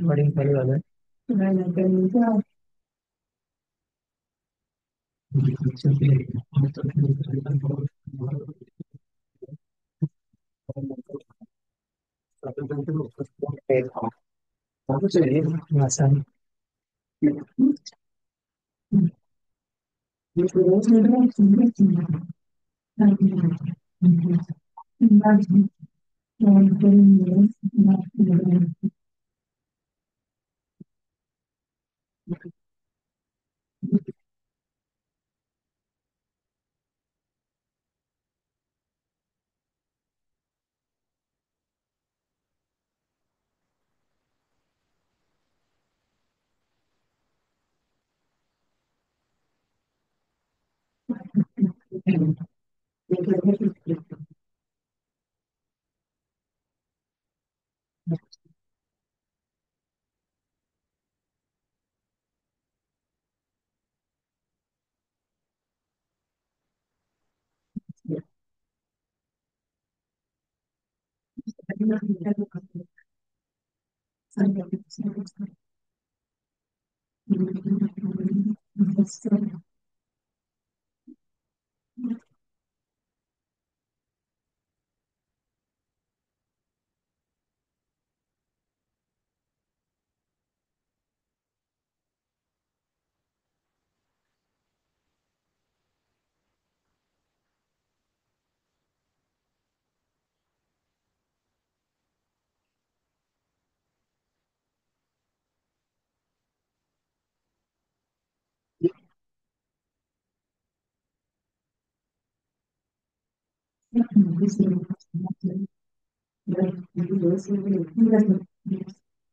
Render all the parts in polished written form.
बड़ी पहली बात है। आसान।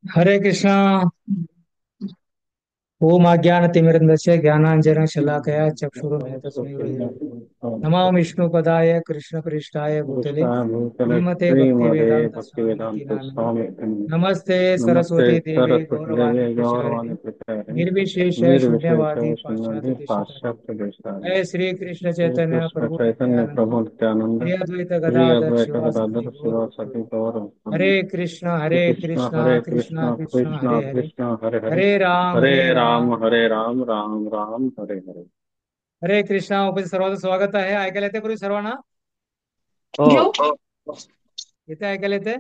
हरे कृष्णा। ओम अज्ञानतिमिरन्दस्य ज्ञानाञ्जनं शलाकया चक्षुरुन्मिलितं येन नमो विष्णुपदाय कृष्णपृष्ठाय भूतले भूतले श्रीमते श्रीमदे भक्तिवेदान्तस्वामिनिति नामिने भक्तिवेदांत स्वामी नमस्ते नमस्ते सरस्वती देवे सरस्वती गौरवाणी देवी प्रचारिणे गौरवाणी प्रचारिणे निर्विशेष निर्विशेष शून्यवादी शून्यं पाश्चात्य देशतारिणे पाश्चात्य देशानि जय श्री कृष्ण श्री चैतन्य कृष्ण प्रभु चैतन्य नित्यानंद प्रभु नित्यानंद श्री अद्वैत श्री गदाधर अद्वैत शिवासादि गदाधर गौर शिवासादि भक्तवृंद। गौर हरे कृष्णा हरे कृष्णा कृष्ण कृष्णा कृष्ण हरे हरे कृष्ण हरे हरे हरे हरे राम राम राम राम हरे हरे हरे कृष्णा। उपस्थित सर्वांचं स्वागत आहे. ऐकायला येते पूर्वी सर्वांना? हो येते ऐकायला येते?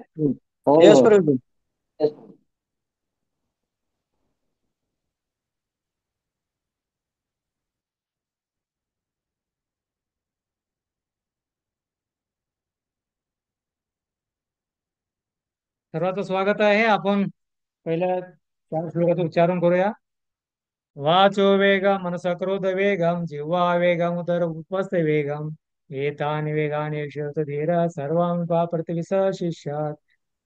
हो यस हो प्रवीण. सर्वांचं स्वागत आहे. आपण पहिल्या 4 श्लोकाचं उच्चारण करूया. वाचो वेगं मनसा क्रोध वेगं जिह्वा वेगं उदर उपस्थ वेगं एतानि वेगानि विशोच धीर सर्वान् पाप्रतिविशशिष्यात्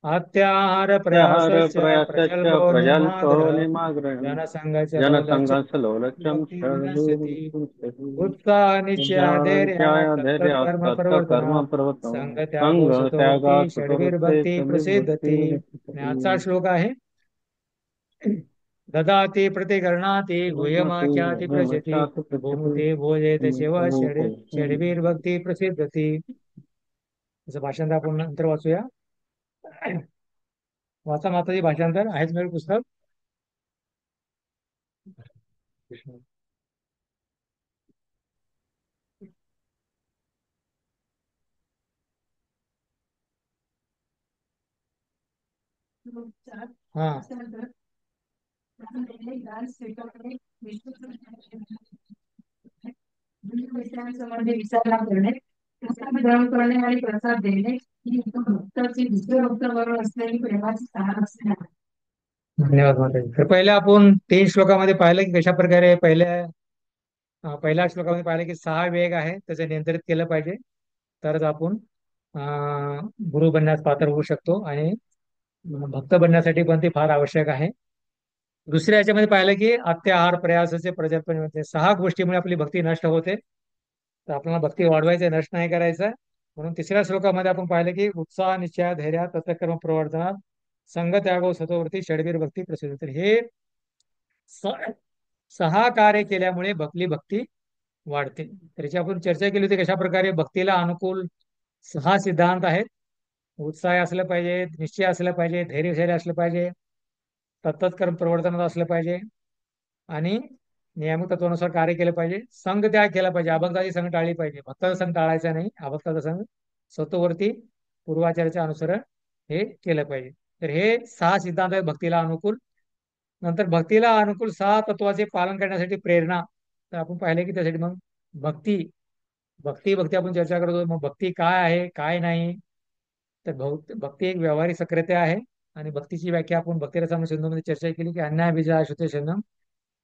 अत्याहार त्याहार प्रयासस्य प्रयासस्य प्रजल्पो प्रजल्पो नियमाग्रह निमाग्रहम् जनसंघस्य लौलस्य जनसङ्घस्य लौलच्यं भक्ति विनश्यति क्षणभङ्गुरमुच्यते उत्साह निश्चय धैर्य विद्यानित्याय तत्तत् कर्म धैर्यात्तत्कर्म प्रवर्तनात् प्रवर्तनं संघ त्यागो सतोवृत्ती सङ्गत्यागात् कृतवृत्ते षड्वीर्भक्ती सद्विर्भक्ति प्रसिद्धती. आणि आजचा श्लोक आहे ददाति प्रतिगृह्णाति गुह्यमाख्याति पृच्छति भूमुते भोजयत शिव षड्वीर्भक्ती प्रसिद्धती. त्याचं भाषांतर आपण नंतर वाचूया. वाचा माताजी भाषांतर आहेच मिळेल पुस्तक. हा मित्रांसमोर विचार न करणे प्रसाद ग्रहण करणे आणि प्रसाद देणे ही भक्ताची दुसऱ्या भक्ताबरोबर असलेली प्रेमाची तहान असते. धन्यवाद माताजी. तर पहिले आपण 3 श्लोकामध्ये पाहिलं की कशा प्रकारे पहिल्या श्लोकामध्ये पाहिलं की 6 वेग आहे त्याचे नियंत्रित केलं पाहिजे तरच आपण गुरु बनण्यास पात्र होऊ शकतो आणि भक्त बनण्यासाठी पण ते फार आवश्यक आहे. दुसऱ्या याच्यामध्ये पाहिलं की अत्याहार प्रयासाचे प्रजल्पन होते. 6 गोष्टीमुळे आपली भक्ती नष्ट होते. तर आपल्याला भक्ती वाढवायचं नष्ट नाही करायचं. म्हणून तिसऱ्या श्लोकामध्ये आपण पाहिलं की उत्साह निश्चय धैर्य तत्कर्म प्रवर्तनात संग त्यागो सतोवरती षडवीर भक्ती प्रसिद्ध. तर हे स- सहा कार्य केल्यामुळे भक्ती वाढते. तर याची आपण चर्चा केली होती कशा प्रकारे भक्तीला अनुकूल सहा सिद्धांत आहेत. उत्साह असलं पाहिजे, निश्चय असलं पाहिजे, धैर्यशाली असलं पाहिजे, तत्तत्कर्म प्रवर्तनात असलं पाहिजे आणि नियमित तत्वानुसार कार्य केलं पाहिजे. संघ त्याग केला पाहिजे, अभक्ताची संघ टाळली पाहिजे. भक्ताचा संघ टाळायचा नाही, अभक्ताचा संघ स्वतःवरती पूर्वाचार्याच्या अनुसरण हे केलं पाहिजे. तर हे सहा सिद्धांत आहेत भक्तीला अनुकूल. नंतर भक्तीला अनुकूल सहा तत्वाचे पालन करण्यासाठी प्रेरणा. तर आपण पाहिले की त्यासाठी मग भक्ती भक्ती भक्ती आपण चर्चा करतो. मग भक्ती काय आहे काय नाही. तर भक्ती एक व्यावहारिक सक्रियता आहे. आणि भक्तीची व्याख्या आपण भक्तिरसामृत सिंधूमध्ये चर्चा केली की अन्याय विजय श्रुते शरणम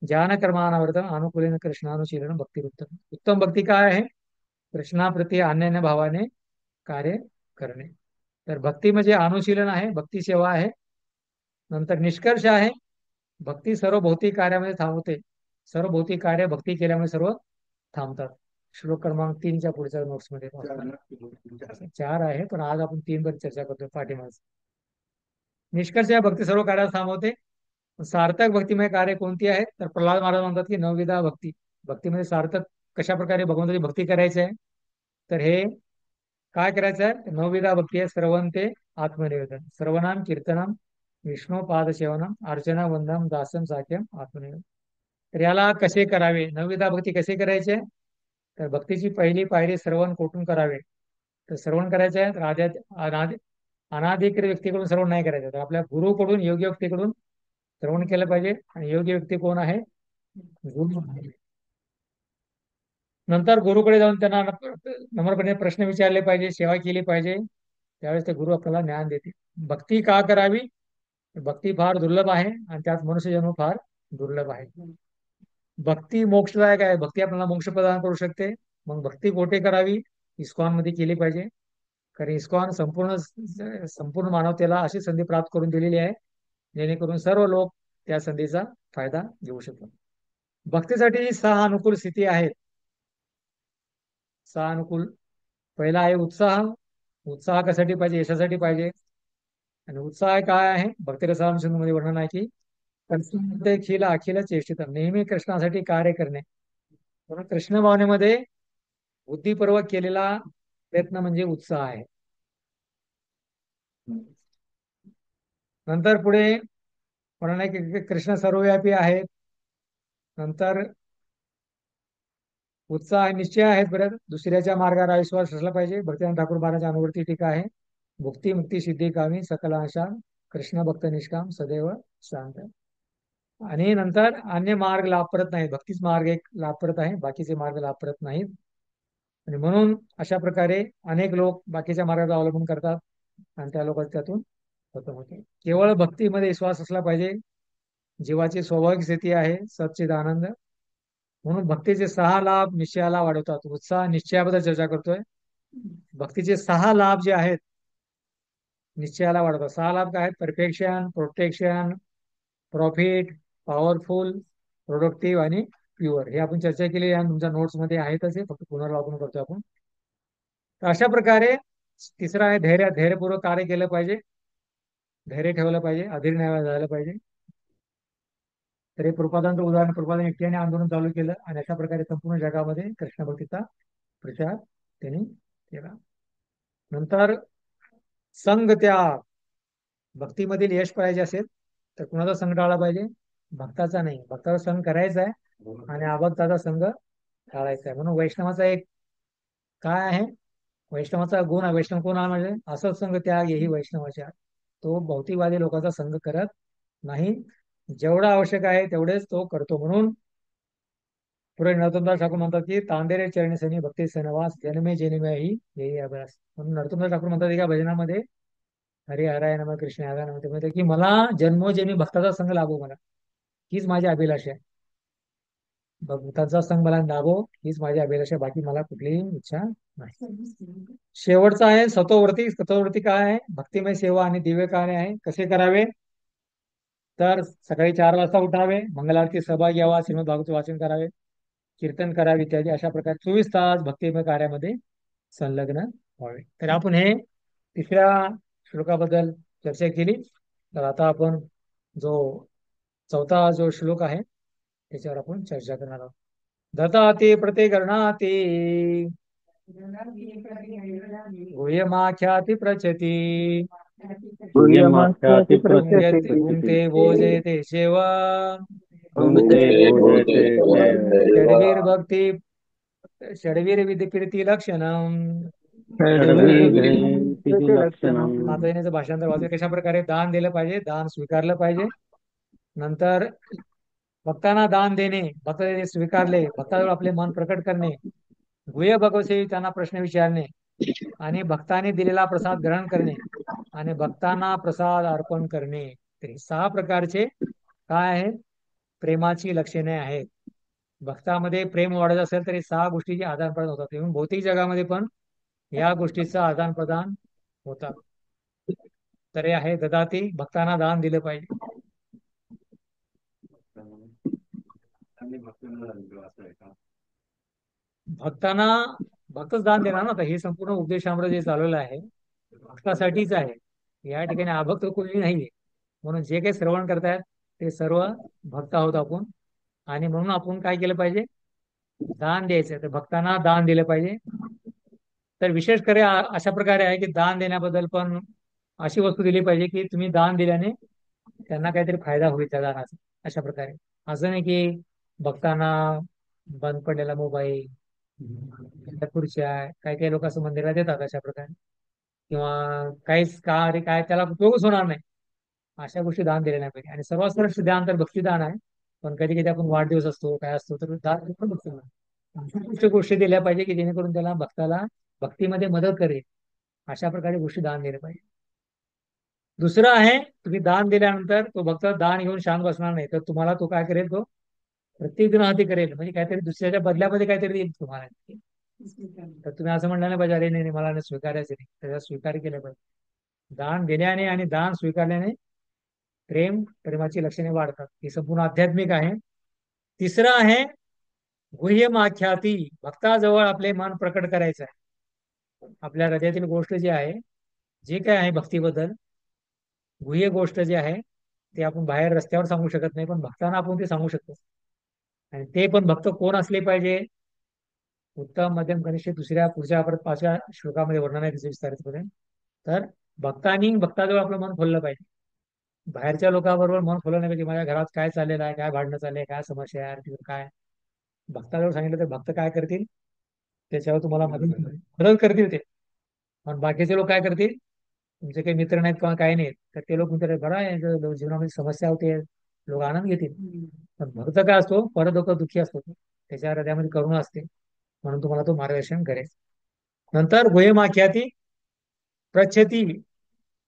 ज्ञान कर्मानावर्तन अनुकूलन कृष्णानुशीलन भक्ती उत्तम. उत्तम भक्ती काय आहे? कृष्णाप्रती अनन्य भावाने कार्य करणे. तर भक्ती म्हणजे अनुशीलन आहे, भक्ती सेवा आहे. नंतर निष्कर्ष आहे, भक्ती सर्व भौतिक कार्यामध्ये थांबवते. सर्व भौतिक कार्य भक्ती केल्यामुळे सर्व थांबतात. श्लोक क्रमांक 3च्या पुढच्या नोट्समध्ये चार आहे, पण आज आपण 3 वर चर्चा करतोय पाठीमागे. निष्कर्ष या भक्ती सर्व कार्यात थांबवते. सार्थक भक्तिमय कार्य कोणती आहेत? तर प्रल्हाद महाराज म्हणतात की नवविधा भक्ती. भक्तीमध्ये सार्थक कशा प्रकारे भगवंताची भक्ती करायची आहे? तर हे काय करायचं आहे? नवविधा भक्ती आहे. श्रवण आत्मनिवेदन, सर्वनाम कीर्तनम विष्णू पाद सेवनम अर्चना वंदनम दासम साख्यम आत्मनिवेदन. तर याला कसे करावे? नवविधा भक्ती कसे करायचे? तर भक्तीची पहिली पायरी श्रवण कोठून करावे? तर श्रवण करायचं आहे तर अनाधिकृत व्यक्तीकडून श्रवण नाही करायचं. तर आपल्या गुरुकडून योग्य व्यक्तीकडून श्रवण केलं पाहिजे. आणि योग्य व्यक्ती कोण आहे? गुरु आहे. नंतर गुरुकडे जाऊन त्यांना नम्रपणे प्रश्न विचारले पाहिजे, सेवा केली पाहिजे. त्यावेळेस ते गुरु आपल्याला ज्ञान देतील. भक्ती का करावी? भक्ती फार दुर्लभ आहे आणि त्यात मनुष्यजन्म फार दुर्लभ आहे. भक्ती मोक्षदायक आहे. भक्ती आपल्याला मोक्ष प्रदान करू शकते. मग भक्ती कोठे करावी? इस्कॉन मध्ये केली पाहिजे. कारण इस्कॉन संपूर्ण मानवतेला अशी संधी प्राप्त करून दिलेली आहे जेणेकरून सर्व लोक त्या संधीचा फायदा घेऊ शकतात. भक्तीसाठी सहा अनुकूल स्थिती आहेत. सहा अनुकूल. पहिला आहे उत्साह. उत्साह कशासाठी पाहिजे? यशासाठी पाहिजे. आणि उत्साह काय आहे? भक्तिरसाम सिंधू मध्ये वर्णन आहे की कृष्ण खिल अखिल चेष्टित, नेहमी कृष्णासाठी कार्य करणे. म्हणून कृष्ण भावनेमध्ये बुद्धिपूर्वक केलेला प्रयत्न म्हणजे उत्साह आहे. नंतर पुढे म्हणून आहे की कृष्ण सर्वव्यापी आहेत. नंतर उत्साह निश्चय आहेत. बरं, दुसऱ्याच्या मार्गावर विश्वास असला पाहिजे. भक्तिनाथ ठाकूर महाराजांच्या अनुवृत्ती टीका आहे. भुक्ती मुक्ती सिद्धी कामी सकल आशा कृष्ण भक्त निष्काम सदैव शांत. आणि नंतर अन्य मार्ग लाभप्रत नाहीत. भक्तीच मार्ग एक लाभप्रत आहे, बाकीचे मार्ग लाभप्रत नाहीत. आणि म्हणून अशा प्रकारे अनेक लोक बाकीच्या मार्गाचा अवलंबन करतात आणि त्या लोकांचं त्यातून खतम होते. केवळ भक्तीमध्ये विश्वास असला पाहिजे. जीवाची स्वाभाविक स्थिती आहे सच्चिद आनंद. म्हणून भक्तीचे सहा लाभ निश्चयाला वाढवतात. उत्साह निश्चयाबद्दल चर्चा करतोय. भक्तीचे सहा लाभ जे आहेत निश्चयाला वाढवतात. सहा लाभ काय आहेत? Perfection, protection, profit, powerful, productive आणि प्युअर. हे आपण चर्चा केली आहे, तुमच्या नोट्स मध्ये आहेतच. हे फक्त पुनर्वापन करतो आपण. तर अशा प्रकारे तिसरा आहे धैर्य. धैर्यपूर्वक कार्य केलं पाहिजे, धैर्य ठेवलं पाहिजे, अधीर नाही झालं पाहिजे. तर हे प्रपादांचं उदाहरण, प्रपादान एकट्याने आंदोलन चालू केलं आणि अशा प्रकारे संपूर्ण जगामध्ये कृष्ण भक्तीचा प्रचार त्यांनी केला. नंतर संघ त्याग. भक्तीमधील यश पाहिजे असेल तर कुणाचा संघ टाळला पाहिजे? भक्ताचा नाही. भक्ताचा संघ करायचा आहे आणि अभक्ताचा संघ टाळायचा आहे. म्हणून वैष्णवाचा एक काय आहे? वैष्णवाचा गुण आहे. वैष्णव कोण आहे? म्हणजे असत संघ त्याग ही वैष्णवाच्या. तो भौतिकवादी लोकांचा संघ करत नाही. जेवढं आवश्यक आहे तेवढेच तो करतो. म्हणून पुढे नरोत्तमदास ठाकूर म्हणतात की तांदेरे चरणी सनी भक्ती सनवास जन्मे जन्मे ही येई अभ्यास. म्हणून नरोत्तमदास ठाकूर म्हणतात एका भजनामध्ये हरे हराय नम कृष्ण हराय नम, ते म्हणतात की मला जन्मोजन्मी भक्ताचा संघ लाभो, मला हीच माझी अभिलाषा आहे. भक्ताचा संघ मला लाभो हीच माझी अभिलाषा, बाकी मला कुठलीही इच्छा नाही. शेवटचा आहे सतोवृत्ती. सतोवृत्ती काय आहे? भक्तिमय सेवा आणि दिव्य कार्य आहे. कसे करावे? तर सकाळी 4 वाजता उठावे, मंगलारती सहभागी यावा, श्रीमद भागवत वाचन करावे, कीर्तन करावे इत्यादी अशा प्रकारे 24 तास भक्तिमय कार्यामध्ये संलग्न व्हावे. तर आपण हे तिसऱ्या श्लोकाबद्दल चर्चा केली. तर आता आपण जो चौथा जो श्लोक आहे त्याच्यावर आपण चर्चा करणार आहोत. दत्ताते प्रत्येकरणाते गुह्यमाख्याति प्रचती गुह्यमाख्याति भुङ्क्ते प्रत्यति भुङ्क्ते भोजयते सेवा भुङ्क्ते भोजते षड्वीर्भक्ती षड्वीर्विधिकीर्ती लक्षणम. षड्विधेति लक्षणम्. आता येण्याचं भाषांतर वाचूया. कशा प्रकारे दान दिलं पाहिजे, दान स्वीकारलं पाहिजे. नंतर भक्तांना दान देणे, भक्त ते स्वीकारले, भक्ताजवळ आपले मन प्रकट करणे, गुह्य भगवसे त्यांना प्रश्न विचारणे आणि भक्ताने दिलेला प्रसाद ग्रहण करणे आणि भक्तांना प्रसाद अर्पण करणे. तर हे 6 प्रकारचे काय आहेत? प्रेमाची लक्षणे आहेत. भक्तामध्ये प्रेम वाढत असेल तर हे 6 गोष्टीचे आदान प्रदान होतात. म्हणून भौतिक जगामध्ये पण या गोष्टीचं आदान प्रदान होतात. तर हे आहे ददाती, भक्तांना दान दिलं पाहिजे. भक्तांना भक्तच दान देणार ना. तर हे संपूर्ण उपदेशामृत जे चालवलं आहे भक्तासाठीच आहे. या ठिकाणी अभक्त कोणी नाहीये. म्हणून जे काही श्रवण करतायत ते सर्व भक्त आहोत आपण. आणि म्हणून आपण काय केलं पाहिजे? दान द्यायचं. तर भक्तांना दान दिलं पाहिजे. तर विशेष करे अशा प्रकारे आहे की दान देण्याबद्दल पण अशी वस्तू दिली पाहिजे की तुम्ही दान दिल्याने त्यांना काहीतरी फायदा होईल त्या दानाचा. अशा प्रकारे असं नाही की भक्तांना बंद पडलेला मोबाईल, खुर्च्या, काही काही लोक असं मंदिरात देतात अशा प्रकारे, किंवा काहीच का अरे काय त्याला उपयोगच होणार नाही अशा गोष्टी दान दिल्या नाही पाहिजे. आणि सर्वात श्रेष्ठ दान तर भक्तिदान आहे. पण कधी कधी आपण वाढदिवस असतो काय असतो तर दान पण भक्तिदान. अशा गोष्टी दिल्या पाहिजे की जेणेकरून त्याला भक्ताला भक्तीमध्ये मदत करेल अशा प्रकारे गोष्टी दान दिल्या पाहिजे. दुसरं आहे, तुम्ही दान दिल्यानंतर तो भक्त दान घेऊन शांत बसणार नाही. तर तुम्हाला तो काय करेल? तो प्रतिग्रहाती करेल. म्हणजे काहीतरी दुसऱ्याच्या बदल्यामध्ये काहीतरी देईल तुम्हाला. तर तुम्ही असं म्हणलं नाही पाहिजे अरे नाही नाही, मला नाही स्वीकारायचं नाही. त्याचा स्वीकार केला पाहिजे. दान देण्याने आणि दान स्वीकारल्याने प्रेमाची लक्षणे वाढतात. ही संपूर्ण आध्यात्मिक आहे. तिसरं आहे गुह्यमाख्याती, भक्ताजवळ आपले मन प्रकट करायचं आहे. आपल्या हृदयातील गोष्ट जी आहे, जे काय आहे भक्तीबद्दल गुह्य गोष्ट जी आहे ते आपण बाहेर रस्त्यावर सांगू शकत नाही, पण भक्तांना आपण ते सांगू शकतो. आणि ते पण भक्त कोण असले पाहिजे? उत्तम, मध्यम, कनिष्ठ. दुसऱ्या पुढच्या परत 5व्या श्लोकामध्ये वर्णन आहे त्याचे विस्तारितपणे. तर भक्तांनी भक्ताजवळ आपलं मन खोललं पाहिजे. बाहेरच्या लोकांबरोबर मन खोललं नाही पाहिजे. माझ्या घरात काय चाललेलं आहे, काय भांडणं चाललंय, काय समस्या आहे, तिकडे काय. भक्ताजवळ सांगितलं तर भक्त काय करतील? त्याच्यावर तुम्हाला मदत करतील ते. पण बाकीचे लोक काय करतील? तुमचे काही मित्र नाहीत किंवा काही नाहीत तर ते लोक म्हणतात बरं आहे, जीवनामध्ये समस्या होते, लोक आनंद घेतील. पण भक्त काय असतो? परत दुःखी असतो. त्याच्या हृदयामध्ये करुणा असते. म्हणून तुम्हाला तो मार्गदर्शन करेल. नंतर गुह्यमाख्याती प्रच्छती,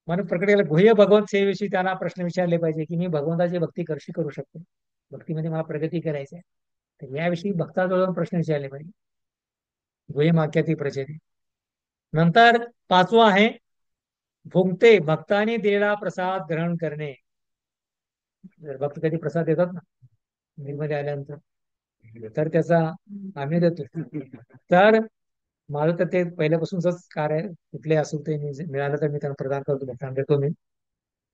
म्हणून प्रकट केलं गुह्य भगवंत सेवेविषयी त्यांना प्रश्न विचारले पाहिजे की मी भगवंताची भक्ती कशी करू शकतो, भक्तीमध्ये मला प्रगती करायची आहे. तर याविषयी भक्ताजवळ जाऊन प्रश्न विचारले पाहिजे. गुह्यमाख्याती प्रच्छती. नंतर 5वं आहे भुंगते, भक्ताने दिलेला प्रसाद ग्रहण करणे. जर भक्त कधी प्रसाद देतात ना मध्ये आल्यानंतर, तर त्याचा आम्ही देतो. तर माझं तर ते पहिल्यापासूनच कार्य कुठले असो ते मिळालं तर मी त्यांना प्रदान करतो, भक्तांना देतो मी.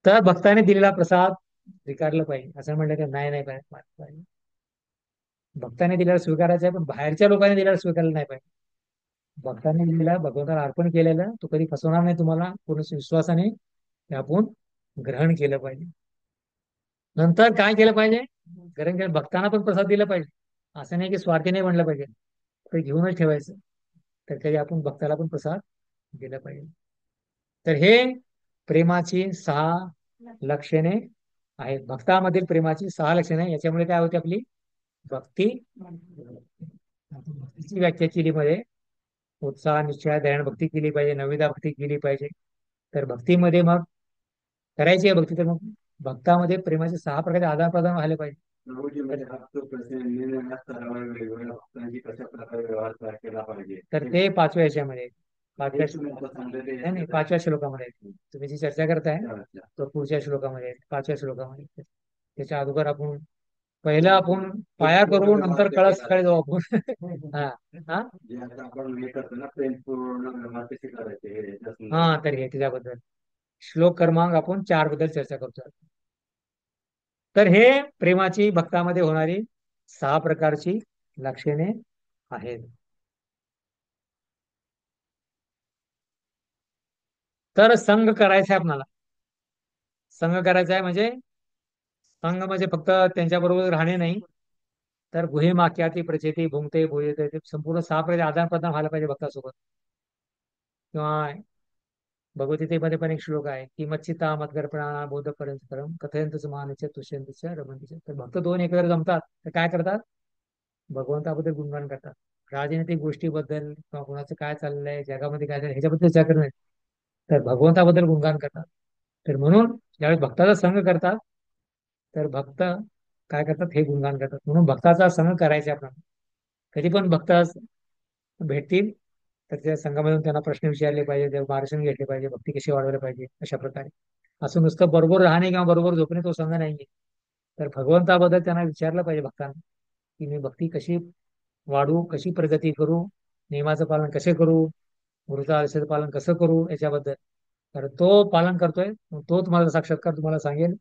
तर भक्ताने दिलेला प्रसाद स्वीकारलं पाहिजे. असं म्हणलं की नाही नाही पाहिजे. भक्ताने दिलेला स्वीकारायचा आहे, पण बाहेरच्या लोकांनी दिलेला स्वीकारलं नाही पाहिजे. भक्ताने दिलेला, भगवंताला अर्पण केलेलं, तो कधी फसवणार नाही तुम्हाला. पूर्ण विश्वासाने ते आपण ग्रहण केलं पाहिजे. नंतर काय केलं पाहिजे? ग्रहण केलं भक्तांना पण प्रसाद दिला पाहिजे. असं नाही की स्वार्थी नाही म्हणलं पाहिजे, ते घेऊनच ठेवायचं. तर कधी आपण भक्ताला पण प्रसाद दिला पाहिजे. तर हे प्रेमाची 6 लक्षणे आहेत. भक्तामधील प्रेमाची 6 लक्षणे. याच्यामुळे काय होते? आपली भक्ती. भक्तीची व्याख्या केली मध्ये उत्साह, निश्चय, दयान भक्ती केली पाहिजे, नविदा भक्ती केली पाहिजे. तर भक्तीमध्ये मग करायची आहे भक्ती, तर मग भक्तामध्ये प्रेमाचे 6 प्रकारचे आदान प्रदान व्हायला पाहिजे. तर ते 5व्या याच्यामध्ये, 5व्या श्लोकामध्ये तुम्ही जी चर्चा करताय तो पुढच्या श्लोकामध्ये 5व्या श्लोकामध्ये. त्याच्या अगोदर आपण पहिला आपण पाया करू, नंतर कळस खाली जाऊ आपण. हा. हा. जे आता आपण हे करतो ना, प्रेमपूर्ण कसे करायचे हे त्या हा, संदर्भात. तर हे त्याच्याबद्दल श्लोक क्रमांक आपण 4 बद्दल चर्चा करतो. तर हे प्रेमाची भक्तामध्ये होणारी 6 प्रकारची लक्षणे आहेत. तर संघ करायचा आहे आपल्याला. संघ करायचा आहे म्हणजे संघ म्हणजे फक्त त्यांच्याबरोबर राहणे नाही, तर गुहे माक्याती प्रचेती भुंगते भोजते, ते संपूर्ण 6 प्रकारचे आदान प्रदान व्हायला पाहिजे भक्तासोबत. किंवा भगवद्गीतेमध्ये पण एक श्लोक आहे की मच्चिता मत्कर्पणा बोधपर्यंत परम कथयंतच मानिच तुष्यंतीच रमंतीच. तर भक्त दोन एकत्र जमतात तर काय करतात? भगवंताबद्दल गुणगान करतात. राजनीतिक गोष्टीबद्दल किंवा कोणाचं काय चाललंय जगामध्ये काय चाललंय ह्याच्याबद्दल चर्चा करत नाहीत, तर भगवंताबद्दल गुणगान करतात. तर म्हणून ज्यावेळेस भक्ताचा संघ करतात, तर भक्त काय करतात? हे गुणगान करतात. म्हणून भक्ताचा संघ करायचा आपल्याला. कधी पण भक्त भेटतील तर त्या संघामधून त्यांना प्रश्न विचारले पाहिजे, ते मार्गदर्शन घेतले पाहिजे, भक्ती कशी वाढवायला पाहिजे अशा प्रकारे. असं नुसतं बरोबर राहणे किंवा बरोबर झोपणे तो संघ नाहीये. तर भगवंताबद्दल त्यांना विचारलं पाहिजे भक्तांना की मी भक्ती कशी वाढवू, कशी प्रगती करू, नियमाचं पालन कसे करू, गुरुचा आदेशाचं पालन कसं करू याच्याबद्दल. तर तो पालन करतोय, मग तो तुम्हाला साक्षात्कार तुम्हाला सांगेल.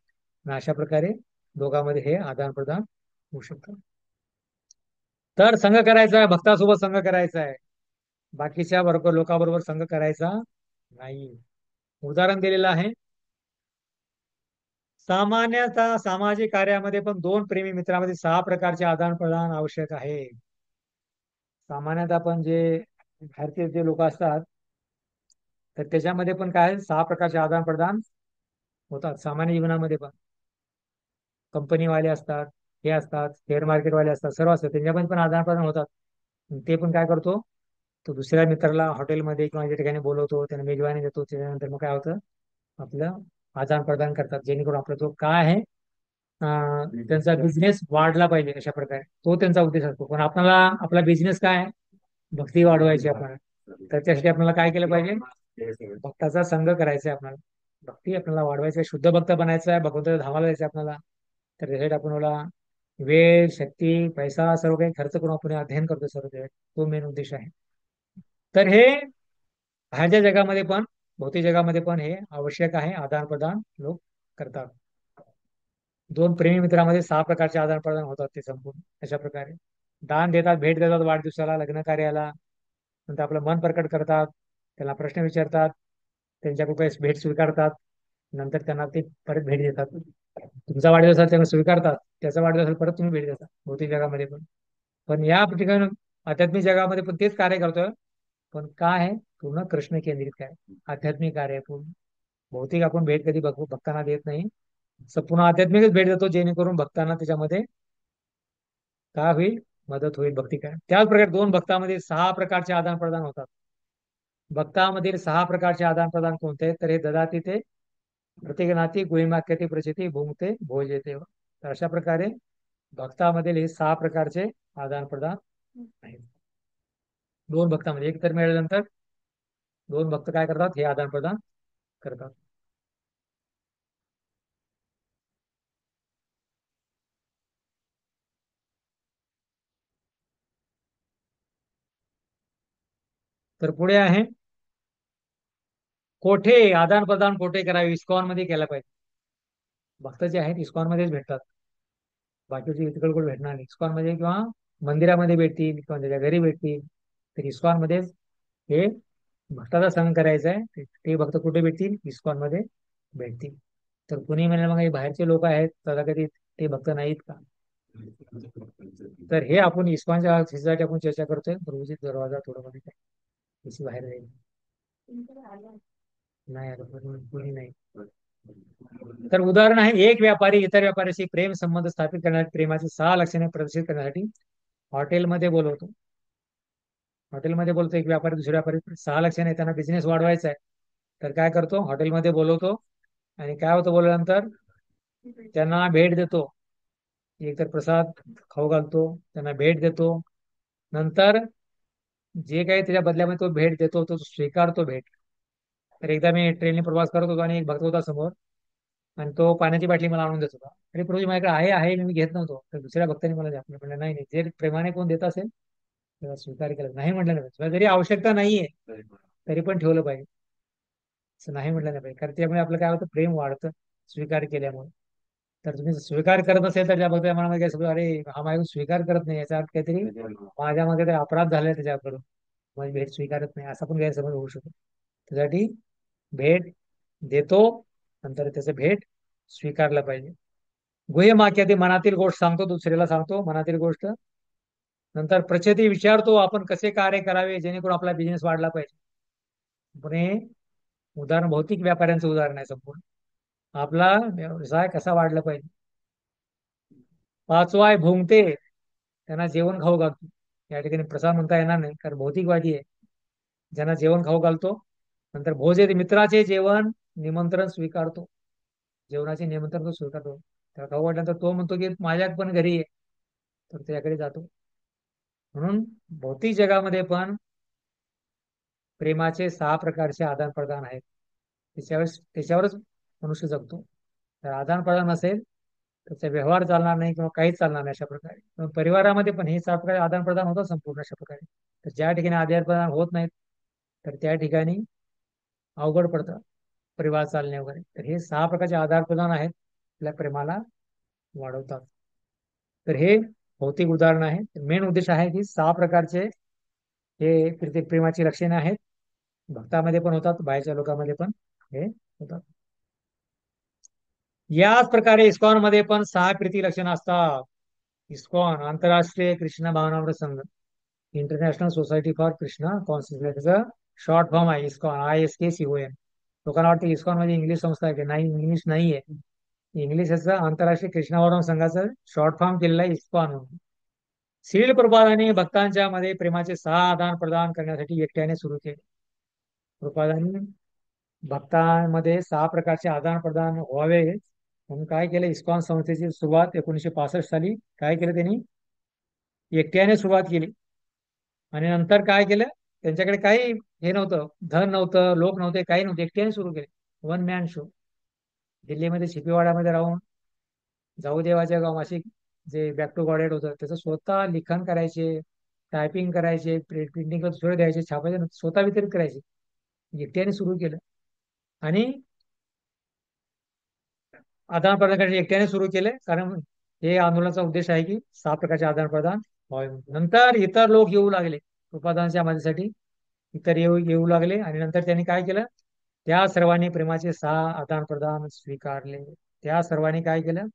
आणि अशा प्रकारे दोघांमध्ये हे आदान प्रदान होऊ शकतं. तर संघ करायचा आहे, भक्तासोबत संघ करायचा आहे, बाकीच्या बरोबर लोकांबरोबर संघ करायचा नाही. उदाहरण दिलेलं आहे. सामान्यतः सामाजिक कार्यामध्ये पण 2 प्रेमी मित्रामध्ये 6 प्रकारचे आदान प्रदान आवश्यक आहे. सामान्यतः पण जे बाहेरचे जे लोक असतात, तर त्याच्यामध्ये पण काय 6 प्रकारचे आदान प्रदान होतात सामान्य जीवनामध्ये पण. कंपनीवाले असतात, हे असतात, शेअर मार्केटवाले असतात, सर्व असतात, त्यांच्यामध्ये पण आदान प्रदान होतात. ते पण काय करतो? तो दुसऱ्या मित्राला हॉटेलमध्ये किंवा ज्या ठिकाणी बोलवतो, त्यांना मेजवानी देतो. त्याच्यानंतर मग काय होतं? आपलं आदान प्रदान करतात, जेणेकरून आपला जो काय आहे त्यांचा बिझनेस वाढला पाहिजे अशा प्रकारे तो त्यांचा उद्देश असतो. पण आपल्याला आपला बिझनेस काय आहे? भक्ती वाढवायची आपल्याला. तर त्यासाठी आपल्याला काय केलं पाहिजे? भक्ताचा संघ करायचा आहे आपल्याला. भक्ती आपल्याला वाढवायची आहे, शुद्ध भक्त बनायचं आहे, भगवंताच्या धामाला जायचं आहे आपल्याला. तर त्यासाठी आपण मला वेळ, शक्ती, पैसा सर्व काही खर्च करून आपण हे अध्ययन करतो सर्व काही. तो मेन उद्देश आहे. तर हे बाहेरच्या जगामध्ये पण, भौतिक जगामध्ये पण हे आवश्यक आहे. आदान प्रदान लोक करतात. 2 प्रेमी मित्रामध्ये 6 प्रकारचे आदान प्रदान होतात ते संपूर्ण अशा प्रकारे. दान देतात, भेट देतात वाढदिवसाला, लग्न कार्याला. नंतर आपलं मन प्रकट करतात, त्यांना प्रश्न विचारतात, त्यांच्याकडून काही भेट स्वीकारतात, नंतर त्यांना ते परत भेट देतात. तुमचा वाढदिवस असेल त्यांना स्वीकारतात, त्याचा वाढदिवस असेल परत तुम्ही भेट देता भौतिक जगामध्ये पण. पण या ठिकाणी आध्यात्मिक जगामध्ये पण तेच कार्य करतोय. पण काय आहे? पूर्ण कृष्ण केंद्रित काय आध्यात्मिक कार्य आहे पूर्ण. भौतिक आपण भेट कधी भक्तांना देत नाही. संपूर्ण आध्यात्मिकच भेट देतो, जेणेकरून भक्तांना त्याच्यामध्ये काय होईल? मदत होईल भक्ती काय. त्याच प्रकारे 2 भक्तामध्ये 6 प्रकारचे आदान प्रदान होतात. भक्तामधील 6 प्रकारचे आदान प्रदान कोणते? तर हे ददाती ते प्रतिगणाती गुहिमाख्याती प्रचिती भुंगते भोजते. तर अशा प्रकारे भक्तामधील हे 6 प्रकारचे आदान प्रदान आहेत. 2 भक्तामध्ये एक तर मिळाल्यानंतर 2 भक्त काय करतात? हे आदान प्रदान करतात. तर पुढे आहे कोठे आदान प्रदान कोठे करावे? इस्कॉन मध्ये केला पाहिजे. भक्त जे आहेत इस्कॉन मध्येच भेटतात, बाकीचे इकडे कुठे भेटणार नाही. इस्कॉन मध्ये किंवा मंदिरामध्ये भेटतील किंवा त्याच्या घरी भेटतील. तर इस्कॉन मध्येच हे भक्ताचा संघ करायचा आहे. ते भक्त कुठे भेटतील? इस्कॉन मध्ये भेटतील. तर कुणी म्हणाल मग हे बाहेरचे लोक आहेत तथाकथित, ते भक्त नाहीत का? तर हे आपण इस्कॉनच्या ह्याच्यासाठी आपण चर्चा करतोय. प्रभूजी दरवाजा थोडं मध्ये काय कशी बाहेर जाईल नाही आता कुणी नाही. तर उदाहरण आहे, एक व्यापारी इतर व्यापाऱ्याशी प्रेम संबंध स्थापित करण्यासाठी प्रेमाची 6 लक्षणे प्रदर्शित करण्यासाठी हॉटेलमध्ये बोलवतो. हॉटेलमध्ये बोलतो एक व्यापारी दुसऱ्या व्यापारी 6 लक्षणे, त्यांना बिझनेस वाढवायचा आहे. तर काय करतो? हॉटेलमध्ये बोलवतो आणि काय होतं बोलल्यानंतर त्यांना भेट देतो. एकतर प्रसाद खाऊ घालतो, त्यांना भेट देतो. नंतर जे काही त्याच्या बदल्यामध्ये तो भेट देतो तो स्वीकारतो भेट. तर एकदा मी ट्रेनने प्रवास करत होतो आणि एक भक्त होता समोर. आणि तो पाण्याची बाटली मला आणून देत होता. अरे प्रभूजी माझ्याकडे आहे आहे मी घेत नव्हतो. तर दुसऱ्या भक्तांनी मला द्या म्हणलं नाही नाही, जे प्रेमाने कोण देत असेल तेव्हा स्वीकार केला नाही म्हटलं नाही पाहिजे. तुला जरी आवश्यकता नाहीये तरी पण ठेवलं पाहिजे, असं नाही म्हटलं नाही पाहिजे. कारण त्यामुळे आपलं काय होतं, प्रेम वाढतं स्वीकार केल्यामुळे. तर तुम्ही स्वीकार करत असेल तर त्या भक्ताच्या मनामध्ये काय समजा, अरे हा माझ्याकडून स्वीकार करत नाही, याचा अर्थ काहीतरी माझ्यामध्ये काही अपराध झालाय त्याच्याकडून, माझी भेट स्वीकारत नाही, असा पण गैरसमज होऊ शकतो. त्यासाठी भेट देतो, नंतर त्याचं भेट स्वीकारलं पाहिजे. गुह्य वाक्यात मनातील गोष्ट सांगतो, दुसऱ्याला सांगतो मनातील गोष्ट. नंतर प्रचिती विचारतो आपण कसे कार्य करावे जेणेकरून आपला बिझनेस वाढला पाहिजे. पण हे उदाहरण भौतिक व्यापाऱ्यांचं उदाहरण आहे संपूर्ण. आपला व्यवसाय कसा वाढला पाहिजे. पाचवाय भुंगते त्यांना जेवण खाऊ घालतो. या ठिकाणी प्रसाद म्हणता येणार नाही कारण भौतिकवादी आहे. ज्यांना जेवण खाऊ घालतो. नंतर भोजे मित्राचे जेवण निमंत्रण स्वीकारतो. जेवणाचे निमंत्रण तो स्वीकारतो. त्याला खाऊ वाटल्यानंतर तो म्हणतो की माझ्या पण घरी आहे, तर त्याकडे जातो. म्हणून भौतिक जगामध्ये पण प्रेमाचे 6 प्रकारचे आदान प्रदान आहेत. त्याच्यावरच मनुष्य जगतो. तर आदान प्रदान नसेल त्याचा व्यवहार चालणार नाही किंवा काहीच चालणार नाही. अशा प्रकारे पण परिवारामध्ये पण हे 7 प्रकारे आदान प्रदान होतं संपूर्ण अशा प्रकारे. तर ज्या ठिकाणी आदान प्रदान होत नाहीत तर त्या ठिकाणी अवघड पडतं परिवार चालणे वगैरे. तर हे 6 प्रकारचे आधार प्रदान आहेत आपल्या प्रेमाला वाढवतात. तर हे भौतिक उदाहरण आहे. मेन उद्देश आहे की 6 प्रकारचे हे प्रेमाची लक्षणे आहेत. भक्तामध्ये पण होतात, बाहेरच्या लोकांमध्ये पण हे होतात. याच प्रकारे इस्कॉन मध्ये पण 6 प्रीती लक्षणं असतात. इस्कॉन आंतरराष्ट्रीय कृष्ण भावनामृत संघ, international society for Krishna consciousness, short form आहे इस्कॉन, ISKCON. लोकांना वाटतं इस्कॉन म्हणजे इंग्लिश संस्था आहे की नाही, इंग्लिश नाहीये. इंग्लिश याचं आंतरराष्ट्रीय कृष्णा भावना संघाचं शॉर्ट फॉर्म केलेलं आहे इस्कॉन म्हणून. श्रील प्रभुपादांनी भक्तांच्या मध्ये प्रेमाचे 6 आदान प्रदान करण्यासाठी एकट्याने सुरू केले. प्रभुपादांनी भक्तांमध्ये 6 प्रकारचे आदान प्रदान व्हावे म्हणून काय केलं, इस्कॉन संस्थेची सुरुवात 1965 साली काय केलं त्यांनी, एकट्याने सुरुवात केली. आणि नंतर काय केलं, त्यांच्याकडे काही हे नव्हतं, धन नव्हतं, लोक नव्हते, काही नव्हते, एकट्याने सुरू केले. One man show. दिल्लीमध्ये शिपीवाड्यामध्ये राहून जाऊ देवाच्या गाव असे जे बॅक टू गॉडेड होतं त्याचं स्वतः लिखाण करायचे, टायपिंग करायचे, प्रिंटिंग दुसरे द्यायचे, छापायचे, स्वतः वितरित करायचे. एकट्याने सुरू केलं. आणि आदान प्रदान करण्याचे एकट्याने सुरू केले कारण हे आंदोलनाचा उद्देश आहे की 6 प्रकारचे आदान प्रदान व्हावे. नंतर इतर लोक येऊ लागले उपादानाच्या मदतीसाठी. इतर येऊ येऊ लागले आणि नंतर त्यांनी काय केलं, त्या सर्वांनी प्रेमाचे 6 आदान प्रदान स्वीकारले. त्या सर्वांनी काय केलं,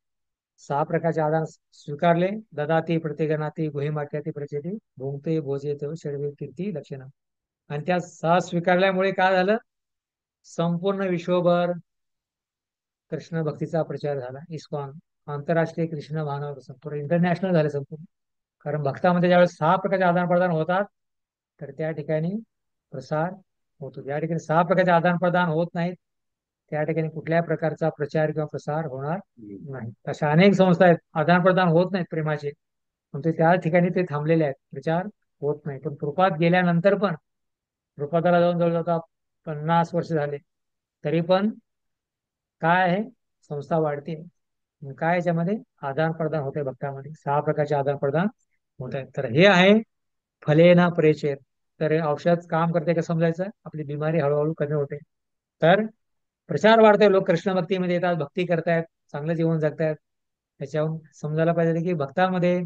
6 प्रकारचे आदान स्वीकारले. ददाती प्रत्येकनाती गुहिमाक्याती प्रचिती भुंगते भोजेत षडवे कीर्ती लक्षणं. आणि त्या 6 स्वीकारल्यामुळे काय झालं, संपूर्ण विश्वभर कृष्ण भक्तीचा प्रचार झाला. इस्कॉन आंतरराष्ट्रीय कृष्ण भावना संपूर्ण इंटरनॅशनल झाले संपूर्ण. कारण भक्तामध्ये ज्यावेळेस 6 प्रकारचे आदान प्रदान होतात तर त्या ठिकाणी प्रसार होतो. ज्या ठिकाणी 6 प्रकारचे आदान प्रदान होत नाहीत त्या ठिकाणी कुठल्याही प्रकारचा प्रचार किंवा प्रसार होणार नाही. अशा अनेक संस्था आहेत आदान प्रदान होत नाहीत प्रेमाचे, पण ते त्या ठिकाणी ते थांबलेले आहेत, प्रचार होत नाही. पण कृपात गेल्यानंतर पण, कृपाताला जाऊन जवळजवळ 50 वर्ष झाले तरी पण काय आहे, संस्था वाढते. काय याच्यामध्ये आदान प्रदान होते, भक्तामध्ये 6 प्रकारचे आदान प्रदान होत आहेत. तर हे आहे फलेना प्रेचेत. तर औषध काम करते का समजायचं, आपली बिमारी हळूहळू कमी होते. तर प्रचार वाढतोय, लोक कृष्ण भक्तीमध्ये येतात, भक्ती करतायत, चांगलं जीवन जगतायत. त्याच्याहून समजायला पाहिजे की भक्तांमध्ये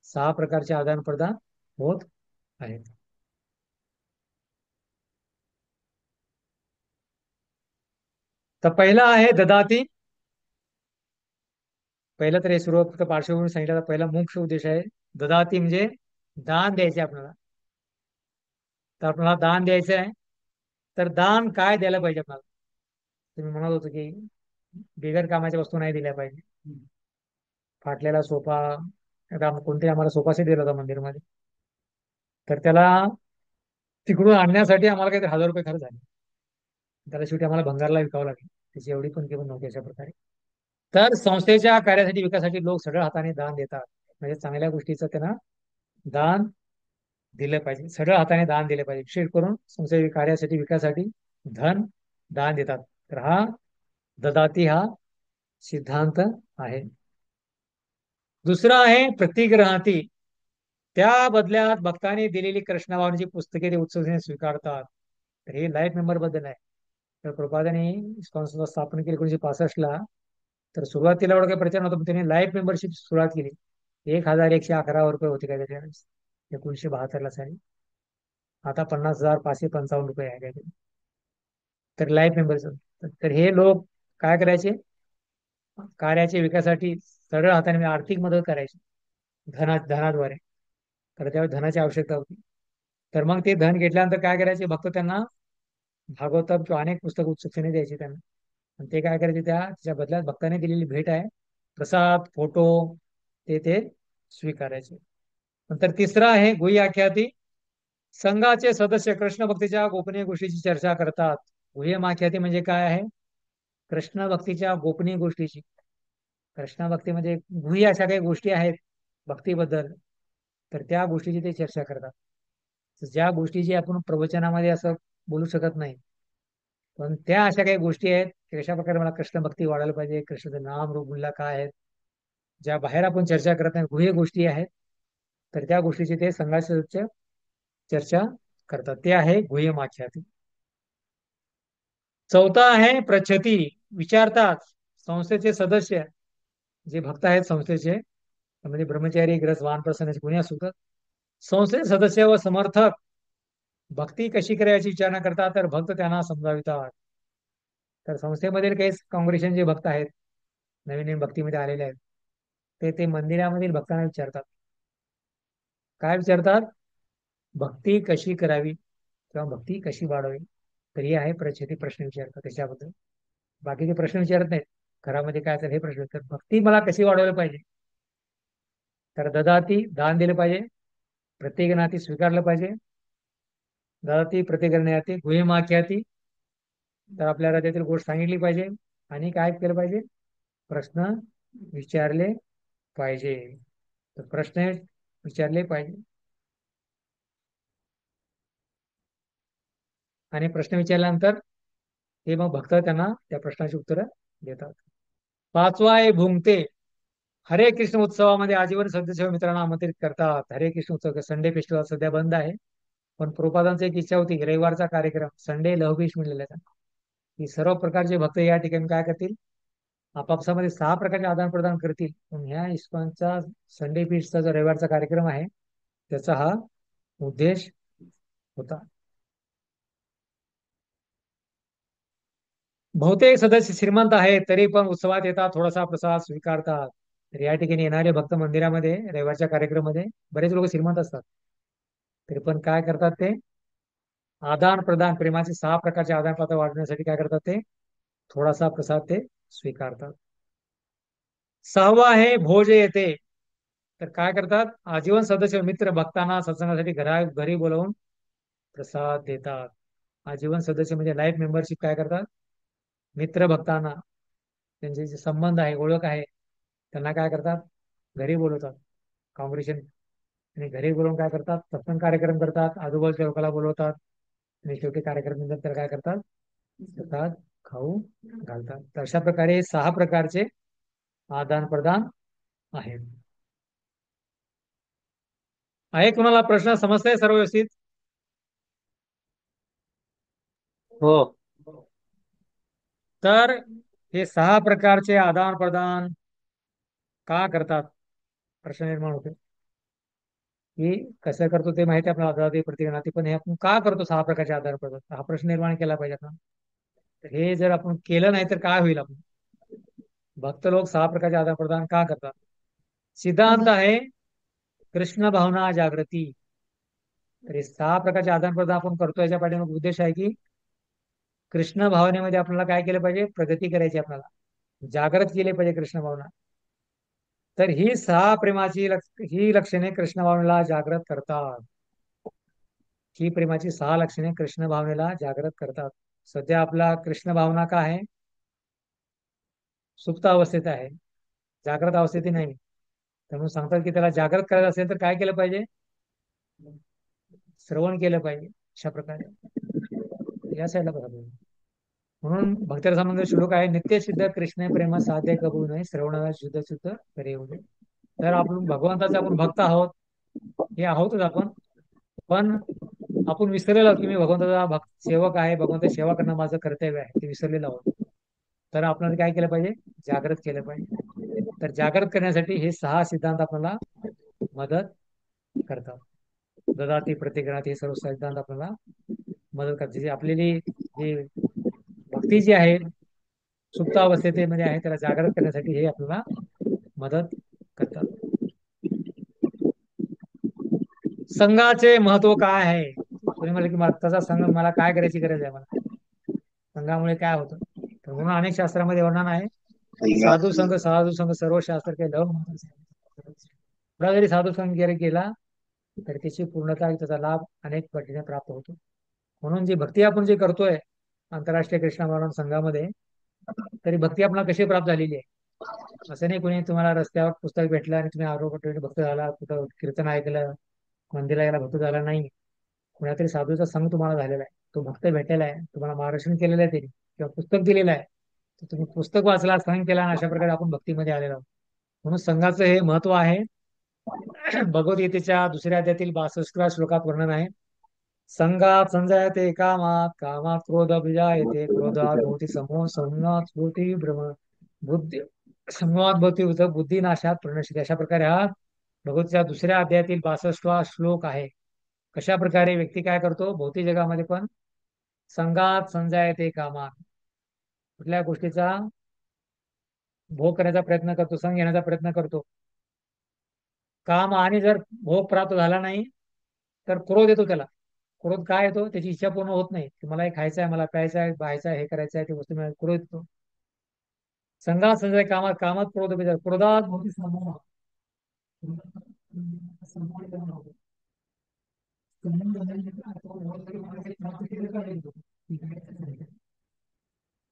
6 प्रकारचे आदान प्रदान होत आहेत. तर पहिला आहे ददाती. पहिलं तर हे सुरू फक्त पार्श्वभूमी सांगितलं. पहिला मुख्य उद्देश आहे ददाती म्हणजे दान द्यायचे आपल्याला. तर आपल्याला दान द्यायचं आहे. तर दान काय द्यायला पाहिजे आपल्याला, तुम्ही म्हणत होतो की बिगर कामाच्या वस्तू नाही दिल्या पाहिजे. फाटलेला सोफा, कोणतरी आम्हाला सोफा सेट दिला होता मंदिरमध्ये, तर त्याला तिकडून आणण्यासाठी आम्हाला काहीतरी 1000 रुपये खर्च झाले. त्याला शेवटी आम्हाला भंगारला विकावं लागेल, त्याची एवढी पण किंमत नव्हती. अशा प्रकारे तर संस्थेच्या कार्यासाठी विकासासाठी लोक सगळ्या हाताने दान देतात. म्हणजे चांगल्या गोष्टीचं त्यांना दान दिलं पाहिजे, सगळ्या हाताने दान दिले पाहिजे. विशेष करून संस्थेच्या कार्यासाठी विकासासाठी धन दान देतात. तर हा ददाती हा सिद्धांत आहे. दुसरं आहे प्रतिग्रहाती. त्या बदल्यात भक्तांनी दिलेली कृष्णभावनेची पुस्तके ते उत्सुकतेने स्वीकारतात. तर हे लाईफ मेंबर बद्दल आहे. तर प्रभादाने इस्कॉन संस्था स्थापन केली 1965ला. तर सुरुवातीला एवढा काही प्रचार नव्हता, पण त्यांनी लाईफ मेंबरशिप सुरुवात केली. 1111 रुपये होते काय त्यावेळेस, 1972 साली. आता 50,555 रुपये आहे काय. तर लाईफ मेंबरचं. तर हे लोक काय करायचे, कार्याच्या विकासासाठी सरळ हाताने म्हणजे आर्थिक मदत करायची, धनाद्वारे. तर त्यावेळी धनाची आवश्यकता होती. तर मग ते धन घेतल्यानंतर काय करायचे, भक्त त्यांना भागवतम किंवा अनेक पुस्तक उत्सुकतेने द्यायची त्यांना. आणि ते काय करायचे, त्याच्या बदल्यात भक्ताने दिलेली भेट आहे, प्रसाद, फोटो, ते स्वीकारायचे. नंतर तिसरं आहे गुह्य आख्याती. संघाचे सदस्य कृष्ण भक्तीच्या गोपनीय गोष्टीची चर्चा करतात. गुह्य आख्याती म्हणजे काय आहे, कृष्ण भक्तीच्या गोपनीय गोष्टीची. कृष्ण भक्तीमध्ये गुह्य अशा काही गोष्टी आहेत भक्तीबद्दल, तर त्या गोष्टीची ते चर्चा करतात. ज्या गोष्टीची आपण प्रवचनामध्ये असं बोलू शकत नाही, पण त्या अशा काही गोष्टी आहेत की कशा प्रकारे मला कृष्ण भक्ती वाढायला पाहिजे, कृष्णाचं नाम रूप गुणला काय आहेत, ज्या बाहेर आपण चर्चा करत नाही, गुह्य गोष्टी आहेत. तर त्या गोष्टीची ते संघाच्या चर्चा करतात. ते आहे गुह्य आख्याती. चौथा आहे प्रच्छती. विचारतात संस्थेचे सदस्य जे भक्त आहेत संस्थेचे, म्हणजे ब्रह्मचारी, ग्रस, वानप्रसन्न कोणी असू तर, संस्थेचे सदस्य व समर्थक भक्ती कशी करायची विचारणा करतात, तर भक्त त्यांना समजावितात. तर संस्थेमधील काही काँग्रेशन जे भक्त आहेत, नवीन नवीन भक्तीमध्ये आलेले आहेत, ते मंदिरामधील भक्तांना विचारतात. काय विचारतात, भक्ती कशी करावी किंवा भक्ती कशी वाढवावी. तर हे आहे प्रचिती, प्रश्न विचारतात त्याच्याबद्दल. बाकीचे प्रश्न विचारत नाहीत, घरामध्ये काय असेल हे प्रश्न विचारतात. भक्ती मला कशी वाढवायला पाहिजे, तर ददाती, दान दिलं पाहिजे. प्रत्येक स्वीकारलं पाहिजे. ददाती प्रतिगृह्णाती गुह्यमाख्याती. तर आपल्या हृदयातील गोष्ट सांगितली पाहिजे. आणि काय केलं पाहिजे, प्रश्न विचारले पाहिजे. तर प्रश्न विचारले पाहिजे. आणि प्रश्न विचारल्यानंतर ते मग भक्त त्यांना त्या प्रश्नाची उत्तरं देतात. पाचवा आहे भुंगते. हरे कृष्ण उत्सवामध्ये आजीवन सदस्य मित्रांना आमंत्रित करतात. हरे कृष्ण उत्सव संडे फेस्टिवल सध्या बंद आहे, पण प्रोपादांची एक इच्छा होती की रविवारचा कार्यक्रम संडे लव्हफिश म्हणलेला आहे, की सर्व प्रकारचे भक्त या ठिकाणी काय करतील, आपापसामध्ये 6 प्रकारचे आदान प्रदान करतील. पण ह्या इस्कॉनचा संडे फीस्टचा जो रविवारचा कार्यक्रम आहे, त्याचा हा उद्देश होता. बहुतेक सदस्य श्रीमंत आहेत, तरी पण उत्सवात येतात, थोडासा प्रसाद स्वीकारतात. तर या ठिकाणी येणारे भक्त मंदिरामध्ये रविवारच्या कार्यक्रमामध्ये बरेच लोक श्रीमंत असतात, तरी पण काय करतात, ते आदान प्रदान, प्रेमाचे 6 प्रकारचे आदान प्रदान वाढवण्यासाठी काय करतात, ते थोडासा प्रसाद ते स्वीकारतात. सहावा आहे भोज येते. तर काय करतात, आजीवन सदस्य मित्र भक्तांना सत्संगासाठी घरी बोलवून प्रसाद देतात. आजीवन सदस्य म्हणजे लाईफ मेंबरशिप काय करतात, मित्र भक्तांना त्यांचे जे संबंध आहे, ओळख आहे, त्यांना काय करतात, घरी बोलवतात काँग्रेशन. आणि घरी बोलवून काय करतात, सत्संग कार्यक्रम करतात, आजूबाजूच्या लोकांना बोलवतात. आणि शेवटी कार्यक्रम नंतर काय करतात, प्रसाद खाऊ घालतात. तर अशा प्रकारे 6 प्रकारचे आदान प्रदान आहेत. आहे कुणाला प्रश्न, समजताय सर्व व्यवस्थित? हो. तर हे 6 प्रकारचे आदान प्रदान का करतात, प्रश्न निर्माण होते की कसं करतो ते माहिती आपल्याला, आदाते प्रतिगणाती, पण हे आपण का करतो 6 प्रकारचे आदान प्रदान, हा प्रश्न निर्माण केला पाहिजे आपण. तर हे जर आपण केलं नाही तर काय होईल, आपण भक्त लोक 6 प्रकारचे आदान प्रदान का करतात. सिद्धांत आहे कृष्ण भावना जागृती. तर हे 6 प्रकारचे आदान प्रदान आपण करतो, याच्या पाठीमागे उद्देश आहे की कृष्ण भावनेमध्ये आपल्याला काय केलं पाहिजे, प्रगती करायची, आपल्याला जागृत केले पाहिजे कृष्ण भावना. तर ही 6 प्रेमाची ही लक्षणे कृष्ण भावनेला जागृत करतात. ही प्रेमाची 6 लक्षणे कृष्ण भावनेला जागृत करतात. सध्या आपला कृष्ण भावना का आहे, सुप्त अवस्थेत आहे, जागृत अवस्थेत नाही. त्यामुळे सांगतात की त्याला जागृत करायचं असेल तर काय केलं पाहिजे, श्रवण केलं पाहिजे. अशा प्रकारे या साईडला बघा तुम्ही. म्हणून भक्तरसामध्ये श्लोक आहे, नित्य सिद्ध कृष्ण प्रेम साध्य कबू नये श्रवणाला शुद्ध शुद्ध करे येऊ नये. तर आपण भगवंताचे आपण भक्त आहोत, हे आहोतच आपण. पण आपण विसरलेलो आहोत की मी भगवंताचा भक्त सेवक आहे, भगवंताची सेवा करणं माझं कर्तव्य आहे, ते विसरलेलो आहोत. तर आपल्याला काय केलं पाहिजे? जागृत केलं पाहिजे. तर जागृत करण्यासाठी हे 6 सिद्धांत आपल्याला मदत करतात. ददाती प्रतिग्रहात हे सर्व सिद्धांत आपल्याला मदत करतात. जे आपलेली जी भक्ती जी आहे सुप्तावस्थेमध्ये आहे, त्याला जागृत करण्यासाठी हे आपल्याला मदत करतात. संघाचे महत्व काय आहे? कोणी म्हणलं की भक्ताचा संघ मला काय करायची गरज आहे, मला संघामुळे काय होतं? तर म्हणून अनेक शास्त्रामध्ये वर्णन आहे, साधू संघ साधू संघ सर्व शास्त्र के लव. थोडा जरी साधू संघ केला तर त्याची पूर्णता त्याचा लाभ अनेक पटीने प्राप्त होतो. म्हणून जी भक्ती आपण जे करतोय आंतरराष्ट्रीय कृष्ण महाराज संघामध्ये, तरी भक्ती आपल्याला कशी प्राप्त झालेली आहे? असं नाही कोणी तुम्हाला रस्त्यावर पुस्तक भेटलं आणि तुम्ही आरोग्य भक्त झाला, कुठं कीर्तन ऐकलं, मंदिराला गेला भक्त झाला नाही. कुणातरी साधूचा संघ तुम्हाला झालेला आहे, तो भक्त भेटलेला आहे, तुम्हाला मार्गदर्शन केलेलं आहे त्यांनी, किंवा पुस्तक दिलेलं आहे, तर तुम्ही पुस्तक वाचला, संघ केला, आणि अशा प्रकारे आपण भक्तीमध्ये आलेलो आहोत. म्हणून संघाचं हे महत्व आहे. भगवद्गीतेच्या दुसऱ्या अध्यायातील 62व्या श्लोकात वर्णन आहे, संघात संजयते कामात कामात क्रोध विजायते क्रोधात भवती समूह समूहात स्फूर्ती भ्रम बुद्धी समूहात भवती बुद्धिनाशात प्रणश्यते. अशा प्रकारे हा भगवतीच्या दुसऱ्या अध्यायातील 62वा श्लोक आहे. कशा प्रकारे व्यक्ती काय करतो भौतिक जगामध्ये पण? संघात संजयते कामात, कुठल्या गोष्टीचा भोग करण्याचा प्रयत्न करतो, संघ घेण्याचा प्रयत्न करतो, काम, आणि जर भोग प्राप्त झाला नाही तर क्रोध येतो त्याला. क्रोध काय येतो? त्याची इच्छा पूर्ण होत नाही, की मला हे खायचं आहे, मला प्यायचं आहे, पाहायचं आहे, हे करायचं आहे, ते वस्तू मिळाली, क्रोध येतो. संघात संजय कामात कामात क्रोध क्रोधात भवती समूह.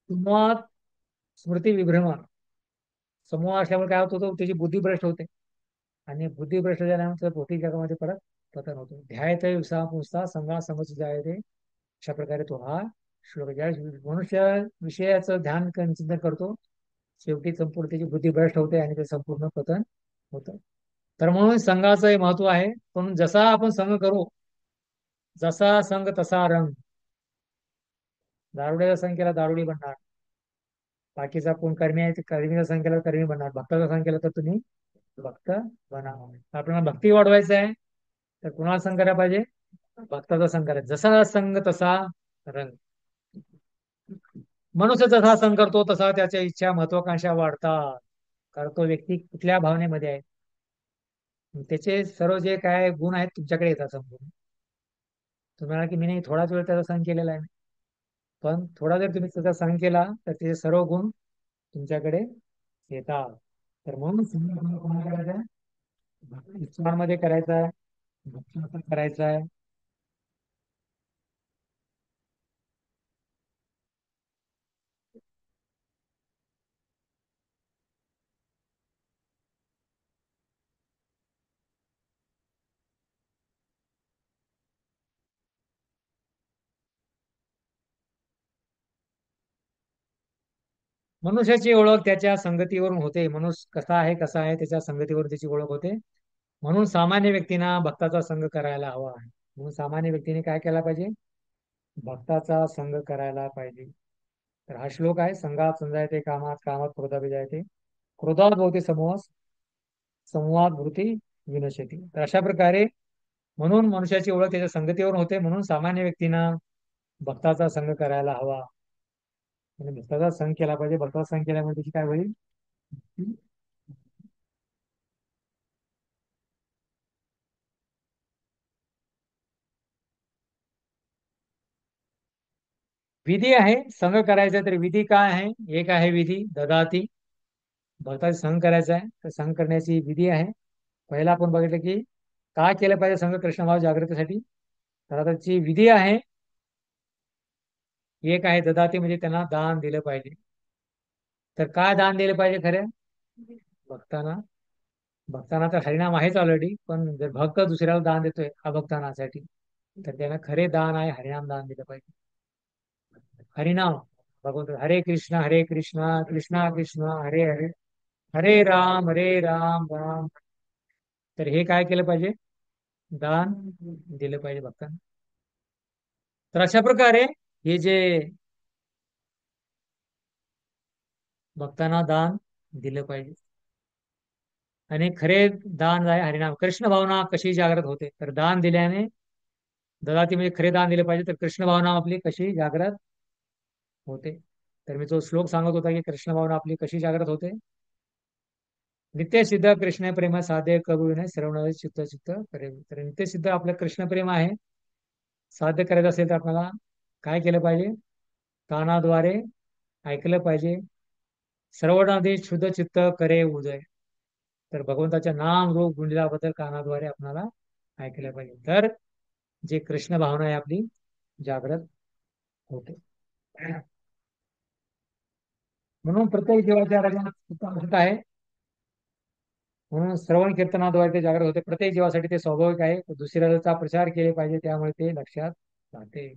समूहात स्मृती विभ्रमण. समूह असल्यामुळे काय होतं, त्याची बुद्धी भ्रष्ट होते, आणि बुद्धी भ्रष्ट झाल्यानंतर भौतिक जगामध्ये परत पतन होतो. ध्यायत विसा पुसता संघा समज जायते. अशा प्रकारे तो हा श्लोक, ज्या मनुष्य विषयाचं ध्यान चिंतन करतो, शेवटी संपूर्ण त्याची बुद्धी भ्रष्ट होते आणि ते संपूर्ण पतन होतं. तर म्हणून संघाचं हे महत्व आहे. पण जसा आपण संघ करू, जसा संघ तसा रंग. दारुड्याचा संघ केला दारुडी बनणार, बाकीचा कोण कर्मी आहे ते कर्मीचा संघ केला कर्मी बनणार, भक्ताचा संघ केला तर तुम्ही भक्त बना. आपल्याला भक्ती वाढवायचं आहे तर कुणाला संघ करायला पाहिजे? भक्ताचा संघ करायचा. जसा संघ तसा रंग. मनुष्य जसा संघ करतो तसा त्याच्या इच्छा महत्वाकांक्षा वाढतात. कारण तो व्यक्ती कुठल्या भावनेमध्ये आहे, त्याचे सर्व जे काय गुण आहेत तुमच्याकडे येतात संपूर्ण. तुम्हाला की मी नाही थोडाच वेळ त्याचा संघ केलेला आहे, पण थोडा जर तुम्ही त्याचा संघ केला तर त्याचे सर्व गुण तुमच्याकडे येतात. तर म्हणून संघ कोणाला करायचा आहे? इच्छांमध्ये करायचा आहे, भक्ताचा करायचा आहे. मनुष्याची ओळख त्याच्या संगतीवरून होते. मनुष्य कसा आहे त्याच्या संगतीवरून त्याची ओळख होते. म्हणून सामान्य व्यक्तींना भक्ताचा संघ करायला हवा आहे. म्हणून सामान्य व्यक्तीने काय केला पाहिजे? भक्ताचा संघ करायला पाहिजे. तर हा श्लोक आहे, संघात संजायते कामात कामात क्रोधा विजायते क्रोधात भवती समूह समूहात भूती विनश्यती. तर अशा प्रकारे म्हणून मनुष्याची ओळख त्याच्या संगतीवरून होते. म्हणून सामान्य व्यक्तींना भक्ताचा संघ करायला हवा, म्हणजे भक्ताचा संघ केला पाहिजे. भक्ताचा संघ केल्यामुळे त्याची काय होईल? विधी आहे संघ करायचा, तर विधी काय आहे? एक आहे विधी ददाती, भक्ताचा संघ करायचा आहे तर संघ करण्याची विधी आहे. पहिला आपण बघितलं की काय केलं पाहिजे संघ कृष्णभाव जागृतीसाठी. तर आता त्याची विधी आहे. एक आहे ददाती, म्हणजे त्यांना दान दिलं पाहिजे. तर काय दान दिलं पाहिजे खरं? भक्तांना. भक्तांना तर हरिनाम आहेच ऑलरेडी, पण जर भक्त दुसऱ्याला दान देतोय अभक्तांसाठी, तर त्यांना खरे दान आहे हरिनाम दान दिलं पाहिजे. हरिनाम भगवंत हरे कृष्णा कृष्णा कृष्णा हरे हरे, हरे राम राम. तर हे काय केलं पाहिजे, दान दिलं पाहिजे भक्तांना. तर अशा प्रकारे हे जे भक्तांना दान दिलं पाहिजे. आणि खरे दान आहे हरिनाम. कृष्ण भावना कशी जागृत होते, तर दान दिल्याने, ददाती म्हणजे खरे दान दिले पाहिजे, तर कृष्ण भावना आपली कशी जागृत होते. तर मी जो श्लोक सांगत होता की कृष्ण भावना आपली कशी जागृत होते. नित्य सिद्ध कृष्ण प्रेम साधे करू विनय श्रवण चित्त चित्त प्रेम. तर नित्य सिद्ध आपलं कृष्ण प्रेम आहे, साध्य करायचं असेल तर आपल्याला काय केलं पाहिजे, कानाद्वारे ऐकलं पाहिजे. श्रवणादी शुद्ध चित्त करे उदय. तर भगवंताच्या नाम रूप गुणल्याबद्दल कानाद्वारे आपल्याला ऐकलं पाहिजे, तर जे कृष्ण भावना आहे आपली जागृत होते. म्हणून प्रत्येक जीवाच्या हृदयात आहे, म्हणून श्रवण कीर्तनाद्वारे ते जागृत होते. प्रत्येक जीवासाठी ते स्वाभाविक आहे. दुसऱ्याचा प्रचार केले पाहिजे, त्यामुळे ते लक्षात राहते.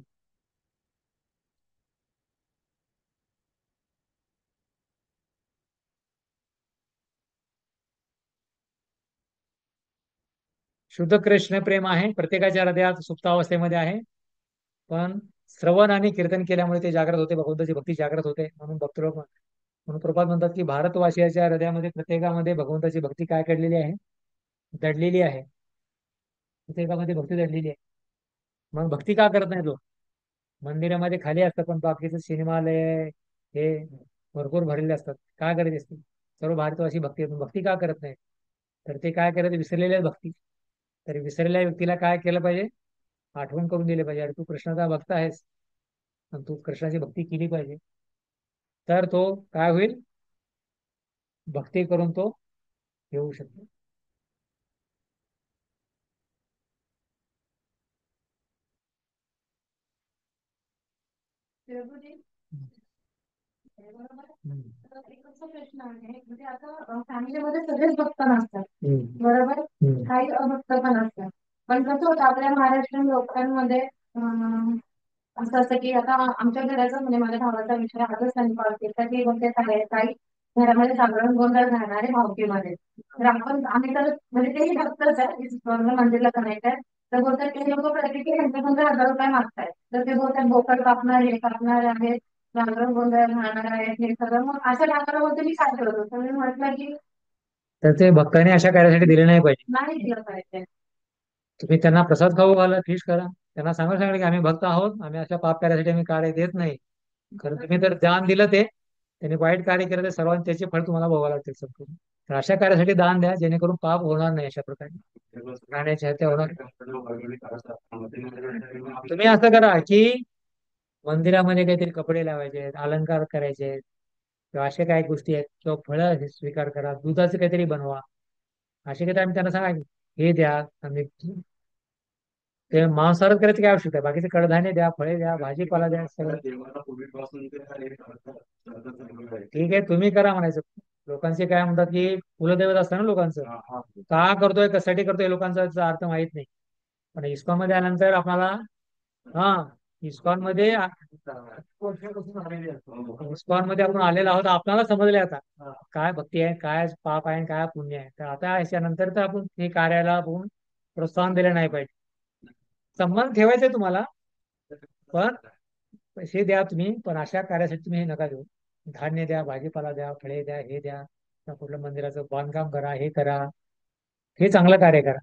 शुद्ध कृष्ण प्रेम आहे, प्रत्येकाच्या हृदयात सुप्तावस्थेमध्ये आहे. पण श्रवण आणि कीर्तन केल्यामुळे ते जागृत होते, भगवंताची भक्ती जागृत होते. म्हणून भक्त लोक, म्हणून प्रभात म्हणतात की भारतवासियाच्या हृदयामध्ये प्रत्येकामध्ये भगवंताची भक्ती काय घडलेली आहे, दडलेली आहे. प्रत्येकामध्ये भक्ती दडलेली आहे. मग भक्ती का करत नाही लोक, मंदिरामध्ये खाली असतात पण बाकीचं सिनेमालय हे भरपूर भरलेले असतात, काय करत असतील. सर्व भारतवासी भक्ती भक्ती का करत नाही, तर ते काय करत विसरलेले आहेत भक्ती. तर विसरलेल्या व्यक्तीला काय केलं पाहिजे, आठवण करून दिले पाहिजे, अरे तू कृष्णाचा भक्त आहेस आणि तू कृष्णाची भक्ती केली पाहिजे. तर तो काय होईल, भक्ती करून तो येऊ शकतो. प्रभूजी, बरोबर. हम्म. तर एक असा प्रश्न आहे, म्हणजे आता फॅमिलीमध्ये सगळेच भक्त नसतात, हम्म. बरोबर. हम्म. काही अभक्त पण असतात. पण कसं होतं आपल्या महाराष्ट्रीयन लोकांमध्ये, असं असं की आता आमच्या घराचा म्हणजे माझ्या भावाचा विषय आजच त्यांनी कॉल केला की बघते काय काही घरामध्ये जागरण गोंधळ घालणारे भावकीमध्ये. तर आम्ही तर म्हणजे तेही भक्तच आहे, मंदिरला कनेक्ट आहे. तर बोलतात ते लोक प्रत्येकी ह्यांच्या 15,000 रुपये मागतायत. तर ते बोलतात बोकड कापणार, हे कापणार आहे, जागरण गोंधळ घालणार आहे, हे सगळं. मग अशा टाकाला मी काय करतो, तर मी म्हटलं की तर ते भक्तांनी अशा कार्यासाठी दिले नाही पाहिजे. नाही दिलं पाहिजे. तुम्ही त्यांना प्रसाद खाऊ घाला, फिश करा, त्यांना सांगा की आम्ही भक्त आहोत, आम्ही अशा पाप कार्यासाठी आम्ही कार्य देत नाही. खरं तुम्ही जर दान दिलं, ते त्यांनी वाईट कार्य केलं तर सर्वांनी त्याचे फळ तुम्हाला भोगावे लागतील संपूर्ण. तर अशा कार्यासाठी दान द्या, जेणेकरून पाप होणार नाही अशा प्रकारे, राहण्याची हत्या होणार नाही. तुम्ही असं करा की मंदिरामध्ये काहीतरी कपडे लावायचे, अलंकार करायचे, किंवा अशा काही गोष्टी आहेत, किंवा फळं स्वीकार करा, दुधाचं काहीतरी बनवा. असे काहीतरी आम्ही त्यांना सांगा हे द्या. आम्ही ते मांसाहारच करायची काय आवश्यकता आहे, बाकीचे कडधान्य द्या, फळे द्या, भाजीपाला द्या, सगळं. देवाला पूर्वीपासून ते हे करतात, श्रद्धा चांगली आहे. ठीक आहे, तुम्ही करा म्हणायचं. लोकांचे काय म्हणतात की कुलदैवत असतं ना लोकांचं, हा, हा. का करतोय कशासाठी करतोय लोकांचा याचा अर्थ माहित नाही. पण इस्कॉन मध्ये आल्यानंतर आपल्याला, हा, इस्कॉन मध्ये इस्कॉन मध्ये आपण आलेलो आहोत, आपल्याला समजले आता काय भक्ती आहे, काय पाप आहे, काय पुण्य आहे. तर आता याच्यानंतर तर आपण हे कार्याला आपण प्रोत्साहन दिलं नाही पाहिजे. संबंध ठेवायचे तुम्हाला, पण पैसे द्या तुम्ही, पण अशा कार्यासाठी तुम्ही हे नका देऊ. धान्य द्या, भाजीपाला द्या, फळे द्या, हे द्या, त्या कुठलं मंदिराचं बांधकाम करा, हे करा, हे चांगलं कार्य करा.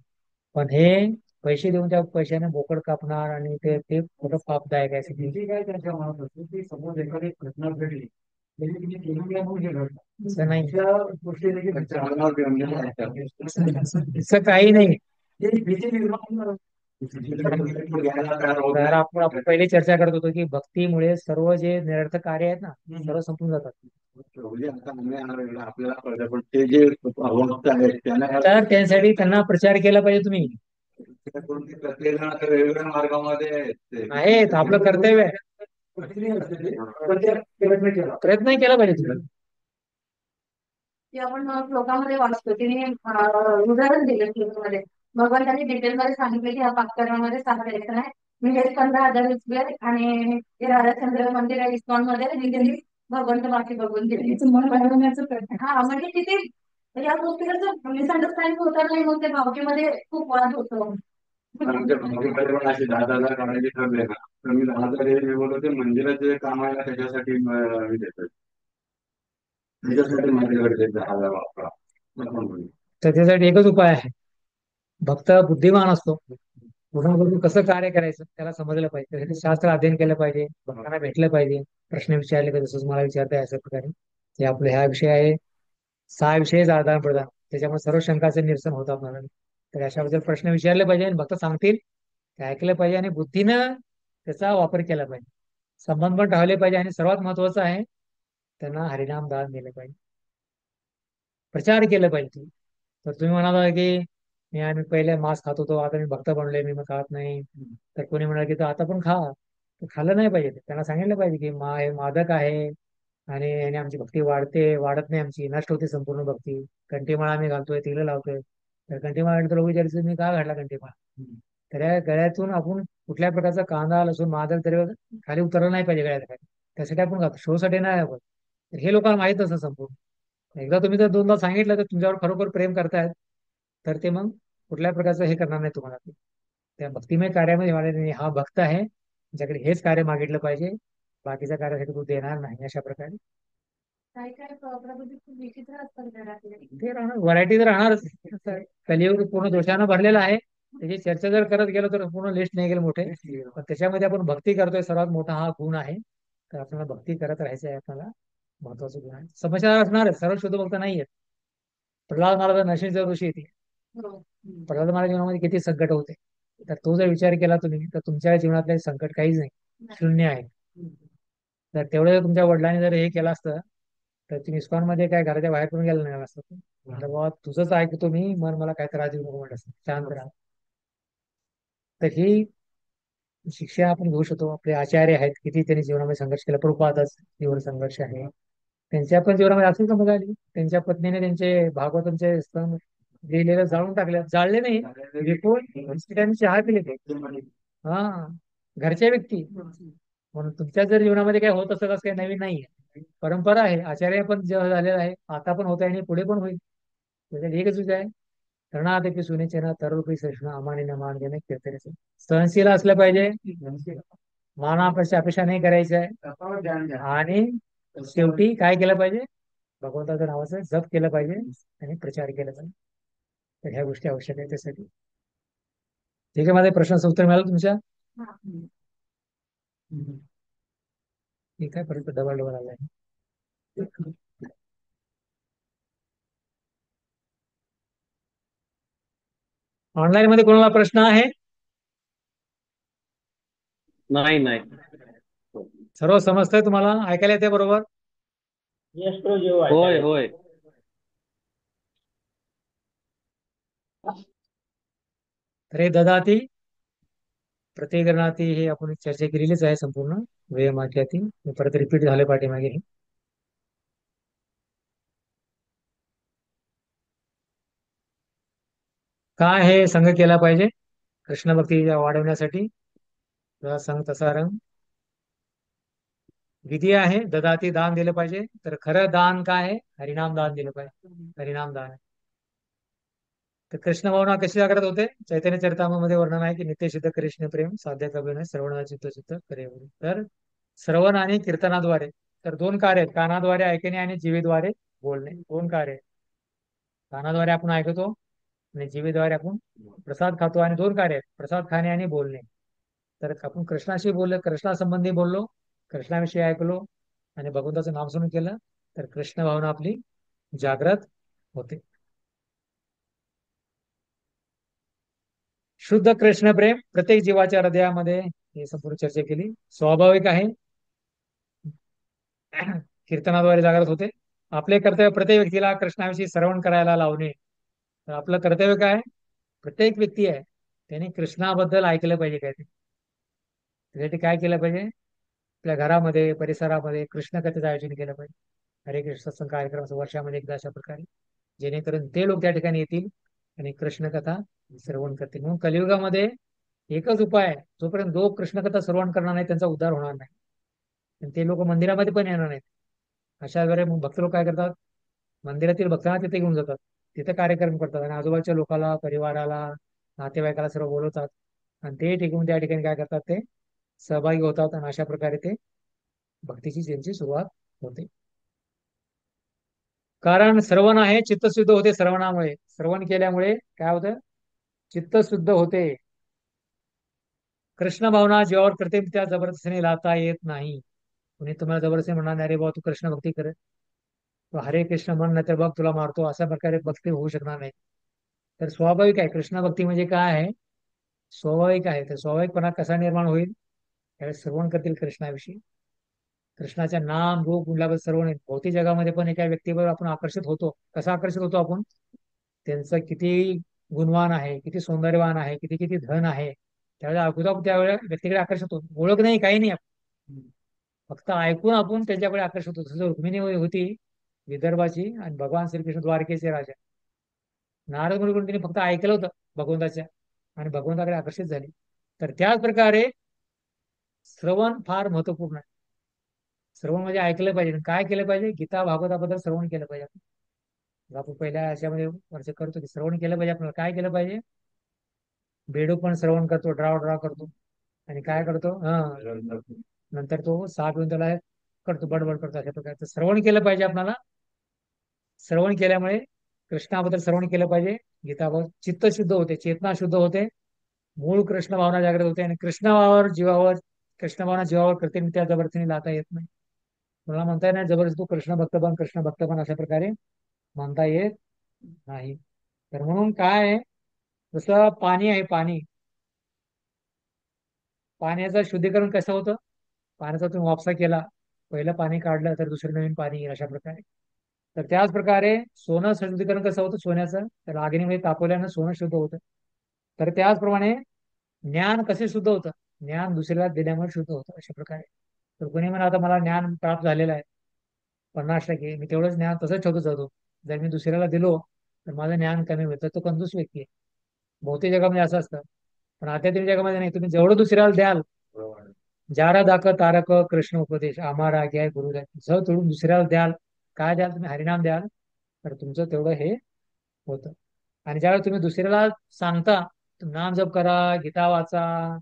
पण हे पैसे देऊन त्या पैशाने बोकड कापणार आणि ते ते कुठं पापदायक आहे. किती काय त्यांच्या मनात असते ती समोर एखादी घटना घडली तरी तुम्ही केलेल्या म्हणून हे घडलं. असं नाही, त्या गोष्टी देखील त्यांच्या अंगावर बिंबलेल्या आहेत. असं काही नाही. ही भीती निर्माण घ्यायला तयार होत तर नाही. आपण पहिले चर्चा करत होतो की भक्तीमुळे सर्व जे निरर्थक कार्य आहेत ना, सर्व संपून जातात. म्हणजे आता आम्ही आपल्याला कळलं, पण ते जे भक्त आहेत त्यांना तर त्यांसाठी त्यांना प्रचार केला पाहिजे तुम्ही. प्रत्येक जण आता वेगवेगळ्या मार्गामध्ये आहेत ते. आहेत, आपलं कर्तव्य आहे. प्रयत्न केला पाहिजे तुम्ही. की आपण श्लोकामध्ये वाचतो तिने उदाहरण दिलं श्लोकामध्ये. भगवंतांनी डिटेलमध्ये सांगितलं की ह्या पाककर्मामध्ये साथ द्यायचं नाही, म्हणजे 15,000 रुपये आणि ते राधाचंद्र मंदिर आहे इस्कॉन मध्ये आणि त्यांनी भगवंत बाकी बघून गेले बनवण्याचा प्रयत्न. हा म्हणजे तिथे या गोष्टीला मिसअंडरस्टँडिंग होता नाही मग ते भावकीमध्ये खूप वाद होतो. आमच्या भाजीपाला पण असे 10,000 काढायचे ठरले ना, तर मी 10,000 हे मी बोलतो ते मंदिराचे काम आहे ना त्याच्यासाठी मी देतो. त्याच्यासाठी माझ्याकडे ते 10,000 वापरा असं म्हणून. तर त्यासाठी एकच उपाय आहे. भक्त बुद्धिमान असतो. गुरुकडून कसं कार्य करायचं त्याला समजलं पाहिजे. त्यासाठी शास्त्र अध्ययन केलं पाहिजे, भक्तांना भेटलं पाहिजे, प्रश्न विचारले पाहिजे, जसं मला विचारताय अशा प्रकारे. हे आपले हा विषय आहे. 6 विषय आदान प्रदान, त्याच्यामुळे सर्व शंकाचे निरसन होतं आपल्याला. तर अशाबद्दल प्रश्न विचारले पाहिजे आणि भक्त सांगतील ते ऐकलं पाहिजे आणि बुद्धीनं त्याचा वापर केला पाहिजे. संबंध पण राहिले पाहिजे आणि सर्वात महत्वाचं आहे त्यांना हरिनाम दान दिलं पाहिजे, प्रचार केलं पाहिजे. तर तुम्ही म्हणाला की आम्ही पहिले मांस खात होतो, आता मी भक्त बनलोय, मी मग खात नाही. तर कोणी म्हणाल की तू आता पण खा. तर खाल्लं नाही पाहिजे ते. त्यांना सांगितलं पाहिजे की हे मादक आहे आणि याने आमची भक्ती वाढते, वाढत नाही, आमची नष्ट होते संपूर्ण भक्ती. कंठीमाळा आम्ही घालतोय, तिला लावतोय. तर कंठीमाळा तर लोक विचारायचं मी का घातला कंठीमाळा. तर या गळ्यातून आपण कुठल्या प्रकारचा कांदा लसूण मादक तरी खाली उतरलं नाही पाहिजे गळ्यात खाली. त्यासाठी आपण घालतो, शो साठी नाही आपण. तर हे लोकांना माहित असतं संपूर्ण. एकदा तुम्ही जर दोनदा सांगितलं तर तुमच्यावर खरोखर प्रेम करतायत, तर ते मग कुठल्या प्रकारचं हे करणार नाही तुम्हाला ते. त्या भक्तिमय कार्यामध्ये म्हणाले नाही हा भक्त आहे, ज्याकडे हेच कार्य मागितलं पाहिजे, बाकीच्या कार्यासाठी तू देणार नाही, अशा प्रकारे. काही काही प्रकृती खूप विचित्र असतात घरातले. ते राहणार, व्हरायटी तर राहणारच. कलियुग पूर्ण दोषानं भरलेला आहे. त्याची चर्चा जर करत गेलो तर पूर्ण लिस्ट नाही गेलं मोठे. पण त्याच्यामध्ये आपण भक्ती करतोय, सर्वात मोठा हा गुण आहे. तर आपल्याला भक्ती करत राहायचं आहे, आपल्याला महत्वाचं गुण आहे. समस्या असणारच, सर्व शुद्ध भक्त नाहीयेत. प्रल्हाद महाराज नशेचा ऋषी येते. हो. प्रल्हाद महाराज जीवनामध्ये किती संकट होते. तर तो जर विचार केला तुम्ही तर तुमच्या जीवनातले संकट काहीच नाही, शून्य आहे. तर तेवढं जर तुमच्या वडिलांनी जर हे केलं असतं तर तुम्ही इस्कॉन मध्ये काय घराच्या बाहेर पण गेलं नाही असतं. म्हटलं बाबा तुझंच ऐकतो मी, मन मला काय त्रास देऊ नको म्हटलं असतं. शांत राहा. तर ही शिक्षा आपण घेऊ शकतो. आपले आचार्य आहेत, किती त्यांनी जीवनामध्ये संघर्ष केला. प्रभुपादच जीवन संघर्ष आहे. त्यांच्या पण जीवनामध्ये असेल समज आली. त्यांच्या पत्नीने त्यांचे भागवतांचे स्तंभ लिहिलेलं जाळून टाकले, जाळले नाही, विकून त्यांनी चहा पिले ते. हा, घरच्या व्यक्ती. म्हणून तुमच्या जर जीवनामध्ये काय होत असं काही नवीन नाहीये, परंपरा आहे. आचार्य पण झालेला आहे, आता पण होत आहे आणि पुढे पण होईल. त्याच्यात एकच विषय आहे, तरुणादेखील सुनेचे ना तरुपी कृष्ण अमानी न मान देणे कीर्तनाचे. सहनशील असलं पाहिजे, मानापेक्षा अपेक्षा नाही करायची आहे. आणि शेवटी काय केलं पाहिजे, भगवंताच्या नावाचं जप केलं पाहिजे आणि प्रचार केला पाहिजे. तर ह्या गोष्टी आवश्यक आहेत त्यासाठी. ठीक आहे, माझ्या प्रश्नाचं उत्तर मिळालं तुमच्या. ठीक आहे, परत डबल डबल आलाय. ऑनलाईन मध्ये कोणाला प्रश्न आहे? नाही नाही. सर्व समजतंय तुम्हाला, ऐकायला येते बरोबर? होय होय. तर हे ददाती प्रतिगृणाती हे आपण चर्चा केलेलीच आहे संपूर्ण वेळ मागच्या परत रिपीट झाले पाठीमागे हे. काय हे संघ केला पाहिजे कृष्ण भक्ती वाढवण्यासाठी? जसा संघ तसा रंग. विधी आहे ददाती, दान दिलं पाहिजे. तर खरं दान काय आहे? हरिनाम दान दिलं पाहिजे, हरिनाम दान. तर कृष्ण भावना कशी जागृत होते? चैतन्य चरितामृतामध्ये वर्णन आहे की नित्यसिद्ध कृष्ण प्रेम साध्य कबीर श्रवण चित्त चित्त करे. तर श्रवण आणि कीर्तनाद्वारे, तर दोन कार्य आहेत, कानाद्वारे ऐकणे आणि जीवेद्वारे बोलणे, दोन कार्य आहेत. कानाद्वारे आपण ऐकतो आणि जीवेद्वारे आपण प्रसाद खातो, आणि दोन कार्य आहेत, प्रसाद खाणे आणि बोलणे. तर आपण कृष्णाशी बोललो, कृष्णासंबंधी बोललो, कृष्णाविषयी ऐकलो आणि भगवंताचं नाम स्मरण केलं, तर कृष्ण भावना आपली जागृत होते. शुद्ध कृष्ण प्रेम प्रत्येक जीवाच्या हृदयामध्ये, हे संपूर्ण चर्चा केली, स्वाभाविक आहे. कीर्तनाद्वारे जागृत होते. आपले कर्तव्य प्रत्येक व्यक्तीला कृष्णाविषयी श्रवण करायला लावणे. तर आपलं कर्तव्य काय? प्रत्येक व्यक्ती आहे त्याने कृष्णाबद्दल ऐकलं पाहिजे काय ते. त्यासाठी काय केलं पाहिजे? आपल्या घरामध्ये परिसरामध्ये कृष्ण कथेचं आयोजन केलं पाहिजे. हरे कृष्ण सत्संग कार्यक्रम असं वर्षामध्ये एकदा अशा प्रकारे, जेणेकरून ते लोक त्या ठिकाणी येतील आणि कृष्ण कथा श्रवण करतील. म्हणून कलियुगामध्ये एकच उपाय आहे, जोपर्यंत लोक कृष्णकथा श्रवण करणार नाही त्यांचा उद्धार होणार नाही. आणि ते लोक मंदिरामध्ये पण येणार नाहीत. अशा वेळेस मग भक्त लोक काय करतात, मंदिरातील भक्तांना तिथे घेऊन जातात, तिथे कार्यक्रम करतात आणि आजूबाजूच्या लोकाला, परिवाराला, नातेवाईकाला सर्व बोलवतात आणि ते टिकून त्या ठिकाणी काय करतात, ते सहभागी होतात आणि अशा प्रकारे ते भक्तीची त्यांची सुरुवात होते. कारण श्रवण आहे, चित्तशुद्ध होते श्रवणामुळे. श्रवण केल्यामुळे काय होतं, चित्त शुद्ध होते. कृष्ण भावना जीवावर करते, त्या जबरदस्तीने लाता येत नाही. कुणी तुम्हाला जबरदस्ती म्हणणार नाही, अरे बाबा तू कृष्ण भक्ती कर, तू हरे कृष्ण म्हण नाही तर बघ तुला मारतो, अशा प्रकारे भक्ती होऊ शकणार नाही. तर स्वाभाविक आहे, कृष्ण भक्ती म्हणजे काय आहे, स्वाभाविक आहे. तर स्वाभाविकपणा कसा निर्माण होईल, त्यावेळेस श्रवण करतील कृष्णाविषयी, कृष्णाच्या नाम रूप गुणलाबद्दल श्रवण. भौतिक जगामध्ये पण एका व्यक्तीवर आपण आकर्षित होतो. कसा आकर्षित होतो आपण, त्यांचं किती गुणवान आहे, किती सौंदर्यवान आहे, किती किती धन आहे, त्यावेळेला अगोदर त्यावेळेला व्यक्तीकडे आकर्षित होतो. ओळख नाही, काही नाही, फक्त ऐकून आपण त्याच्याकडे आकर्षित होतो. जसं रुक्मिणी होती विदर्भाची आणि भगवान श्रीकृष्ण द्वारकेचे राजा. नारद मुनी तिने फक्त ऐकलं होतं भगवंताच्या आणि भगवंताकडे आकर्षित झाली. तर त्याच प्रकारे श्रवण फार महत्वपूर्ण आहे. श्रवण म्हणजे ऐकलं पाहिजे. आणि काय केलं पाहिजे, गीता भागवताबद्दल श्रवण केलं पाहिजे. आपण पहिल्या याच्यामध्ये वर्ष करतो की श्रवण केलं पाहिजे. आपल्याला काय केलं पाहिजे, बेडूक पण श्रवण करतो, ड्राव ड्राव करतो आणि काय करतो, हा, नंतर तो साप येऊन त्याला करतो, बडबड करतो. अशा प्रकारचं श्रवण केलं पाहिजे आपल्याला. श्रवण केल्यामुळे कृष्णाबद्दल श्रवण केलं पाहिजे. गीताबद्दल चित्त शुद्ध होते, चेतना शुद्ध होते, मूळ कृष्ण भावना जागृत होते आणि कृष्ण भावना जीवावर करते त्या जबरदस्तीने लाता येत नाही. मला म्हणता येणार जबरदस्त तू कृष्ण भक्त बन अशा प्रकारे म्हणता येत नाही. तर म्हणून काय आहे, जसं पाणी आहे, पाण्याचं शुद्धीकरण कसं होतं, पाण्याचा तुम्ही वापसा केला, पहिलं पाणी काढलं तर दुसरं नवीन पाणी येईल अशा प्रकारे. तर त्याच प्रकारे सोनं शुद्धीकरण कसं होतं, सोन्याचं तर अग्नीमध्ये तापवल्यानं सोनं शुद्ध होतं. तर त्याचप्रमाणे ज्ञान कसे शुद्ध होतं, ज्ञान दुसऱ्याला दिल्यामुळे शुद्ध होतं अशा प्रकारे. तर कोणी म्हणा आता मला ज्ञान प्राप्त झालेलं आहे 50%, मी तेवढंच ज्ञान तसंच ठेवतो जातो, जर मी दुसऱ्याला दिलो तर माझं ज्ञान कमी होतं, तो कंजूस व्यक्ती आहे. भौतिक जगामध्ये असं असतं, पण आध्यात्मिक जगामध्ये नाही. तुम्ही जेवढं दुसऱ्याला द्याल, जारा दाख तारक कृष्ण उपदेश आम्हाला घ्याय गुरुदेव, जर तुम्ही दुसऱ्याला द्याल, काय द्याल, तुम्ही हरिनाम द्याल, तर तुमचं तेवढं हे होतं. आणि ज्यावेळेस तुम्ही दुसऱ्याला सांगता, नाम जप करा, गीता वाचा,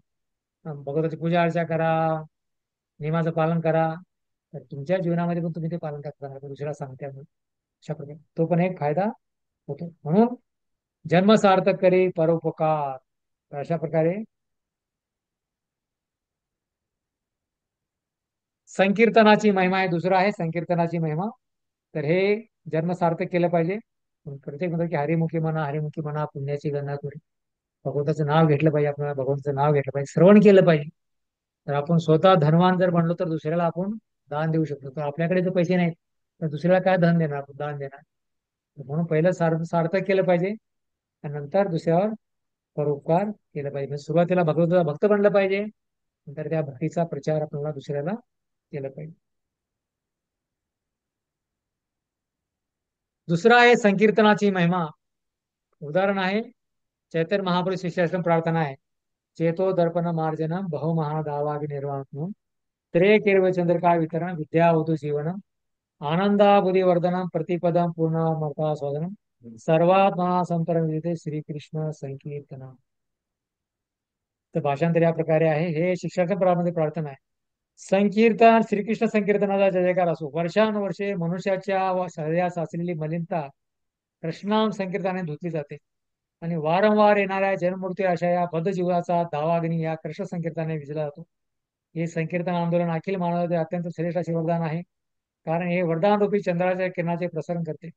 भगवताची पूजा अर्चा करा, नियमाचं पालन करा, तर तुमच्या जीवनामध्ये पण तुम्ही ते पालन करता, दुसऱ्याला सांगत्यामुळे अशा प्रकारे तो पण एक फायदा होतो. म्हणून जन्म सार्थक करी परोपकार. तर अशा प्रकारे संकीर्तनाची महिमा आहे, दुसरं आहे संकीर्तनाची महिमा. तर हे जन्म सार्थक केलं पाहिजे. प्रत्येक म्हणतो की हरिमुखी म्हणा, हरिमुखी म्हणा, पुण्याची गणना करू, भगवंताचं नाव घेतलं पाहिजे, आपल्याला भगवंताचं नाव घेतलं पाहिजे, श्रवण केलं पाहिजे. तर आपण स्वतः धनवान जर बनलो तर दुसऱ्याला आपण दान देऊ शकतो. तर आपल्याकडे जर पैसे नाहीत तर दुसऱ्याला काय धन देणार, दान देणार. म्हणून पहिलं सार्थक केलं पाहिजे आणि नंतर दुसऱ्यावर परोपकार केलं पाहिजे. म्हणजे सुरुवातीला भगवंताचा भक्त बनलं पाहिजे, नंतर त्या भक्तीचा प्रचार आपल्याला दुसऱ्याला केला पाहिजे. दुसरा आहे संकीर्तनाची महिमा. उदाहरण आहे चैतन्य महापुरुष शिष्याश्रम प्रार्थना आहे. चेतो दर्पण मार्जन बहुमहादावाग निर्वाण त्रे केरव चंद्रका वितरण विद्यावधू जीवन आनंदाबुधी वर्धनम प्रतिपदम पूर्णमर्ता स्वदनम सर्वात महासंतरण विदिते श्रीकृष्ण संकीर्तन. तर भाषांतर या प्रकारे आहे. हे शिक्षाच्या प्रामध्ये प्रार्थना आहे. संकीर्तन, श्रीकृष्ण संकीर्तनाचा जय जयकार असो. वर्षानुवर्षे मनुष्याच्या शरीरास असलेली मलिनता कृष्णाम संकीर्तनाने धुतली जाते आणि वारंवार येणाऱ्या जन्ममृत्यू अशा या बद्धजीवाचा दावाग्नी या कृष्ण संकीर्तनाने विजला जातो. हे संकीर्तन आंदोलन अखिल मानवाचे अत्यंत श्रेष्ठ असे वरदान आहे. कारण हे वरदान रूपी चंद्राच्या किरणाचे प्रसारण करते.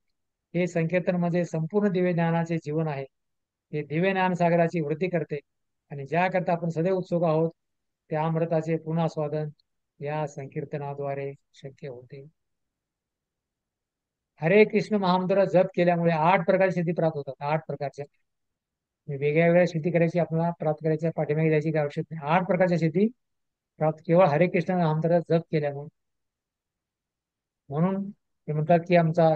हे संकीर्तन म्हणजे संपूर्ण दिव्य ज्ञानाचे जीवन आहे. हे दिव्य ज्ञान सागराची वृद्धी करते आणि ज्याकरता आपण सदैव उत्सुक आहोत त्या अमृताचे पुन्हा स्वादन या संकीर्तनाद्वारे शक्य होते. हरे कृष्ण महामंत्र जप केल्यामुळे 8 प्रकारची सिद्धी प्राप्त होतात. 8 प्रकारच्या वेगळ्या वेगळ्या सिद्धी करायची, आपल्याला प्राप्त करायच्या, पाठीमागे जायची काय आवश्यक नाही. 8 प्रकारच्या सिद्धी प्राप्त केवळ हरे कृष्ण महामंत्र जप केल्यामुळे. म्हणून ते म्हणतात की आमचा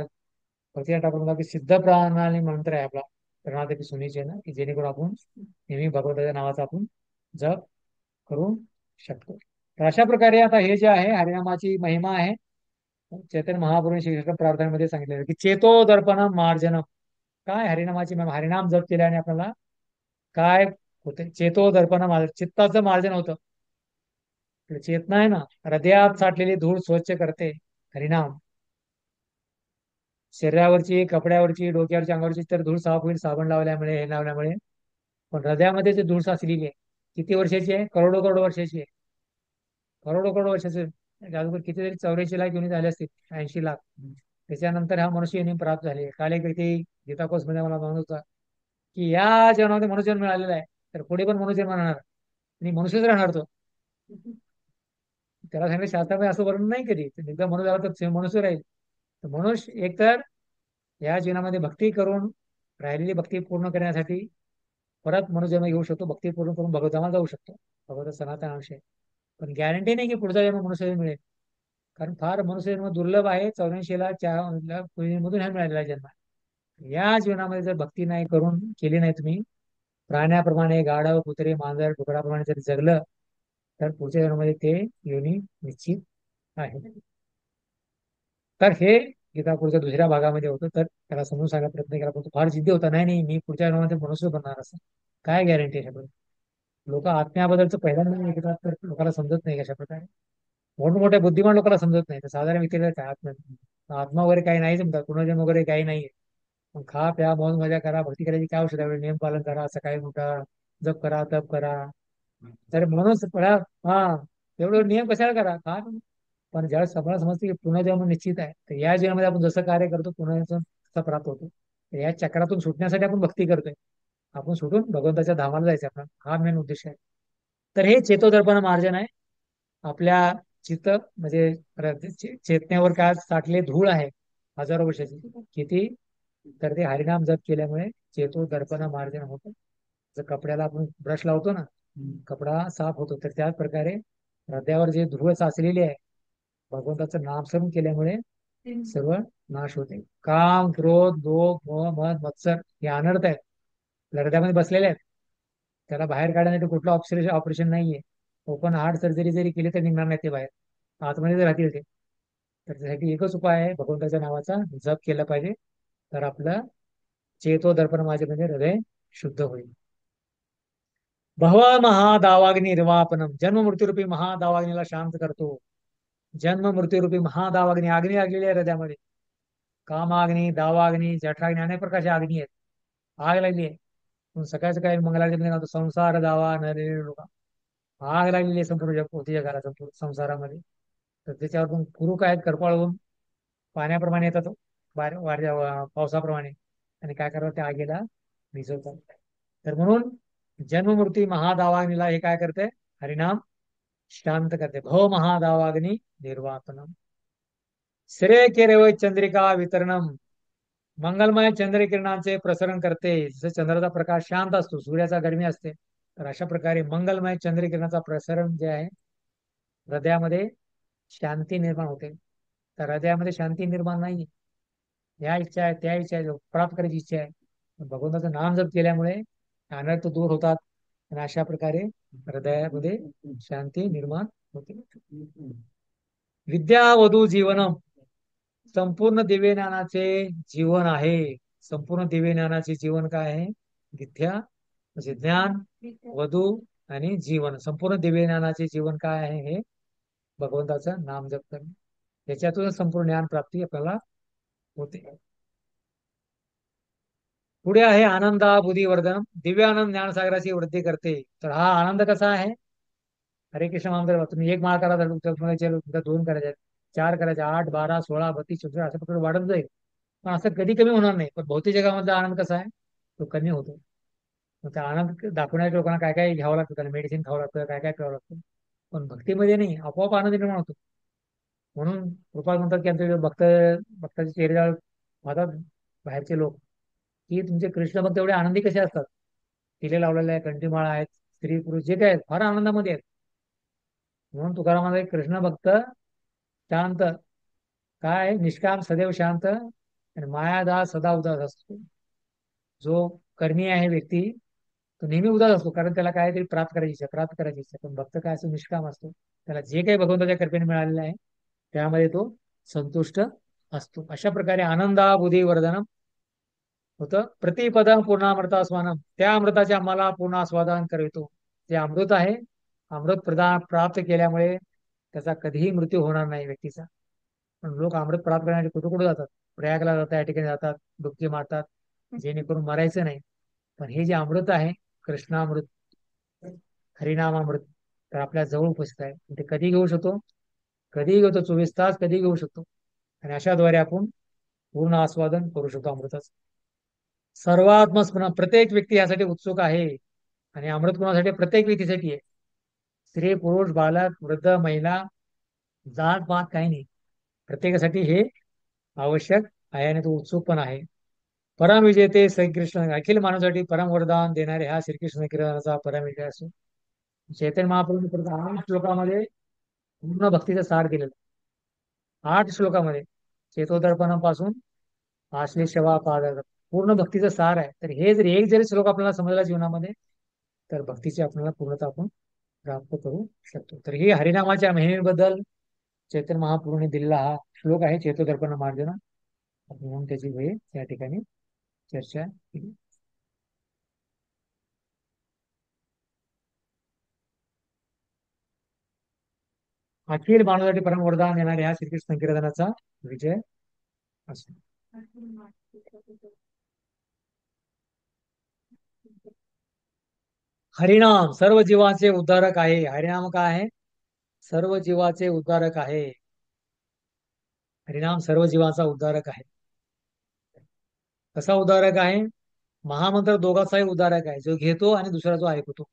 प्रतिज्ञा ठाकूर म्हणतात की सिद्ध प्रणाली मंत्र आहे आपला, प्रणाली सुनीचे ना, की जेणेकरून आपण नेहमी भगवंताच्या नावाचा आपण जप करू शकतो. तर अशा प्रकारे आता हे जे आहे हरिनामाची महिमा आहे. चैतन्य महाप्रभू श्रीकृष्ण प्रार्थनेमध्ये सांगितलेलं आहे की चेतो दर्पण मार्जन. काय हरिनामाची महिमा? हरिनाम जप केल्याने आपल्याला काय होते? चेतो दर्पण मार्जन, चित्ताचं मार्जन होतं. आपली चेतना आहे ना, हृदयात साठलेली धूळ स्वच्छ करते हरिनाम. शरीरावरची, कपड्यावरची, डोक्यावरची, अंगावरची तर धूळ साफ होईल साबण लावल्यामुळे, हे लावल्यामुळे. पण हृदयामध्ये जे धूळ साचलेली आहे, किती वर्षाची आहे? करोडो करोड वर्षाची आहे. करोडो करोड वर्षाचे. अगोदर कितीतरी 84 लाख युनिट झाले असतील, 80 लाख. त्याच्यानंतर हा मनुष्य योनी प्राप्त झाले. काल एक व्यक्ती गीता कोर्स मध्ये मला म्हणत होता की या जन्मामध्ये मनुष्यजन्म मिळालेला आहे, तर पुढे पण मनुष्यजन्म राहणार आणि मनुष्यच राहणार तो. त्याला सांगितलं शास्त्रामध्ये असं वर्णन नाही कधी. एकदा मनुष्य झाला तर मनुष्य राहील. तर मनुष्य एकतर या जीवनामध्ये भक्ती करून राहिलेली भक्ती पूर्ण करण्यासाठी परत मनुजन्म येऊ शकतो, भक्ती पूर्ण करून भगवताला जाऊ शकतो. भगवत सनातन अंश आहे. पण गॅरंटी नाही की पुढचा जन्म मनुष्य मिळेल. कारण फार मनुष्य जन्म दुर्लभ आहे. 84 ला मधून हा मिळालेला जन्म आहे. या जीवनामध्ये जर भक्ती नाही करून केली नाही तुम्ही, प्राण्याप्रमाणे गाढव, कुत्रे, मांजर, डुकराप्रमाणे जर जगलं, तर पुढच्या जन्मामध्ये ते योनी निश्चित आहे. तर हे गीतापूरच्या दुसऱ्या भागामध्ये होतं. तर त्याला समजून सांगायचा प्रयत्न केला, पण तो फार जिद्दी होता. नाही नाही, मी पुढच्या जन्मामध्ये मनुष्य बनणार असं. काय गॅरंटी आहे? लोक आत्म्याबद्दलचं पहिल्यांदा घेतात तर लोकांना समजत नाही कशा प्रकारे. मोठमोठ्या बुद्धिमान लोकांना समजत नाही. तर साधारण व्यक्तीला काय आत्मा आत्मा वगैरे काही नाही जमतात, पुनर्जन्म वगैरे काही नाहीये. मग खा प्या मौज मजा करा, भक्ती करायची काय औषध आहे? नियम पालन करा, सकाळी उठा, जप करा, तप करा. तर म्हणून पळा. हा, एवढं नियम कशाला करा? खा. पण ज्यावेळेस आपल्याला समजते की पुनर्जन्म निश्चित आहे, तर या जन्मामध्ये आपण जसं कार्य करतो पुनर्जन्म तसा प्राप्त होतो. तर या चक्रातून सुटण्यासाठी आपण भक्ती करतोय. आपण सुटून भगवंताच्या धामाला जायचं, आपला हा मेन उद्देश आहे. तर हे चेतोदर्पण मार्जन आहे. आपल्या चित्त म्हणजे चेतनेवर काय साठले धूळ आहे हजारो वर्षाची. किती? तर ते हरिनाम जप केल्यामुळे चेतो दर्पण मार्जन होतं. जर कपड्याला आपण ब्रश लावतो ना, कपडा साफ होतो, तर त्याच प्रकारे हृदयावर जे धूळ साचलेली आहे, भगवंताचं नामस्मरण केल्यामुळे सर्व नाश होते. काम, क्रोध, लोभ, मोह, मद, मत्सर हे अनर्थ आहेत, हृदयामध्ये बसलेले आहेत. त्याला बाहेर काढण्यासाठी कुठलं ऑपरेशन ऑपरेशन नाहीये. ओपन हार्ट सर्जरी जरी केली तर निघणार नाही ते बाहेर, आतमध्ये जर राहतील ते. तर त्यासाठी एकच उपाय आहे, भगवंताच्या नावाचा जप केला पाहिजे. तर आपलं चेतो दर्पण माझे म्हणजे हृदय शुद्ध होईल. भव महादावाग्नी निर्वापनम. जन्म मृत्यूरूपी महादावाग्नीला शांत करतो. जन्म मृत्यूरूपी महादावाग्नी, अग्नी लागलेली आहे हृदयामध्ये. कामाग्नी, दावाग्नी, जठराग्नी, अनेक प्रकारच्या अग्नी आहेत. आग लागली आहे. सकाळी सकाळी मंगलाचरण म्हणतो संसार दावा नरे लोका. आग लागलेली आहे संपूर्ण जग, होती जगाला, संपूर्ण संसारामध्ये. तर त्याच्यावर पण कुरूक आहेत, करपाळून पाण्याप्रमाणे येतात, पावसाप्रमाणे. आणि काय करावं? त्या आगीला भिजवतात. तर म्हणून जन्ममूर्ती महादावाग्नीला हे काय करते? हरिनाम शांत करते. भव महादावाग्नी निर्वापनम. श्रेय केरव चंद्रिका वितरणम. मंगलमय चंद्रकिरणांचे प्रसरण करते. जसं चंद्राचा प्रकाश शांत असतो, सूर्याचा गरमी असते, तर अशा प्रकारे मंगलमय चंद्रकिरणाचा प्रसरण जे आहे, हृदयामध्ये शांती निर्माण होते. तर हृदयामध्ये शांती निर्माण नाही, या इच्छा आहे, त्या इच्छा आहे, प्राप्त करायची इच्छा आहे, भगवंताचं नाम जप केल्यामुळे अनर्थ दूर होतात. आणि अशा प्रकारे हृदयामध्ये शांती निर्माण होते. विद्या वधू जीवनम. संपूर्ण दिव्य ज्ञानाचे जीवन आहे. संपूर्ण दिव्य ज्ञानाचे जीवन काय आहे? विद्या म्हणजे ज्ञान, वधू आणि जीवन. संपूर्ण दिव्य ज्ञानाचे जीवन काय आहे? हे भगवंताचं नाम जप करणे. याच्यातूनच संपूर्ण ज्ञान प्राप्ती आपल्याला होते. पुढे आहे आनंदा बुद्धिवर्धन. दिव्य आनंद ज्ञानसागराची वृद्धी करते. तर हा आनंद कसा आहे? हरे कृष्ण मंत्र तुम्ही एक माळ करा, तर तुम्हाला दोन करायचे आहेत, चार करायचे, 8, 12, 16, 32, 34 अशा प्रकारे वाढत जाईल. पण असं कधी कमी होणार नाही. पण भौतिक जगामधला आनंद कसा आहे? तो कमी होतो. मग त्या आनंद दाखवण्याच्या लोकांना काय काय घ्यावं लागतं, त्याला मेडिसिन खावं लागतं, काय काय प्यावं लागतं. पण भक्तीमध्ये नाही, आपोआप आनंद निर्माण होतो. म्हणून कृपा म्हणतात की आमचे भक्ताचे चेहरे पाहतात बाहेरचे लोक, की तुमचे कृष्ण भक्त एवढे आनंदी कसे असतात. तिले लावलेले आहे, कंठीमाळा आहेत, स्त्री पुरुष जे काय आहेत, फार आनंदामध्ये आहेत. म्हणून तुकारामाला कृष्ण भक्त शांत, काय निष्काम सदैव शांत आणि मायादास सदा उदास असतो. जो कर्मी आहे व्यक्ती, तो नेहमी उदास असतो, कारण त्याला काहीतरी प्राप्त करायची इच्छा, प्राप्त करायची इच्छा. पण भक्त काय असतो, निष्काम असतो. त्याला जे काही भगवंताच्या कृपेने मिळालेलं आहे त्यामध्ये तो संतुष्ट असतो. अशा प्रकारे आनंदा बुधी वर्धनम होतं. प्रतिपदम पूर्णामृतास्वानम, त्या अमृताचे आम्हाला पूर्ण आस्वादन करवितो. जे अमृत आहे, अमृत प्रदान प्राप्त केल्यामुळे त्याचा कधीही मृत्यू होणार नाही व्यक्तीचा. पण लोक अमृत प्राप्त करण्यासाठी कुठे कुठे जातात, प्रयागला जातात, या ठिकाणी जातात, डुबकी मारतात, जेणेकरून मरायचं नाही. पण हे जे अमृत आहे, कृष्णामृत, हरिनामामृत, तर आपल्या जवळ उपस्थित आहे. ते कधी घेऊ शकतो, कधीही घेतो, 24 तास कधी घेऊ शकतो. आणि अशाद्वारे आपण पूर्ण आस्वादन करू शकतो अमृताचं. सर्वात्मस्मरण, प्रत्येक व्यक्ती यासाठी उत्सुक आहे. आणि अमृत कोणासाठी? प्रत्येक व्यक्तीसाठी आहे. स्त्री, पुरुष, बालक, वृद्ध, महिला, जात पात काही नाही, प्रत्येकासाठी हे आवश्यक आहे आणि तो उत्सुक पण आहे. परम विजेते श्रीकृष्ण, अखिल मानवासाठी परम वरदान देणारे हा श्रीकृष्ण किराणाचा परम विजय असो. चैतन्य महाप्रभूंनी परत 8 श्लोकामध्ये पूर्ण भक्तीचा सार दिलेला. 8 श्लोकामध्ये चेतोदर्पणापासून आश्लेष सेवा पाद, पूर्ण भक्तीचं सार आहे. तर हे जर एक जरी श्लोक आपल्याला समजला जीवनामध्ये, तर भक्तीची आपल्याला पूर्णता आपण प्राप्त करू शकतो. तर ही हरिनामाच्या महिमेबद्दल चैतन्य महाप्रभूंनी दिलेला हा श्लोक आहे, चेतोदर्पण मार्जना. म्हणून त्याची वेळ या ठिकाणी चर्चा केली. अखिल मानवासाठी परम वरदान देणाऱ्या ह्या श्रीकृष्ण कीर्तनाचा विजय असो. हरिनाम सर्व जीवाचे उद्धारक आहे. हरिनाम काय आहे? सर्व जीवाचे उद्धारक आहे. हरिनाम सर्व जीवाचा उद्धारक आहे. कसा उद्धारक आहे? महामंत्र दोघांचाही उद्धारक आहे, जो घेतो आणि दुसरा जो ऐकतो.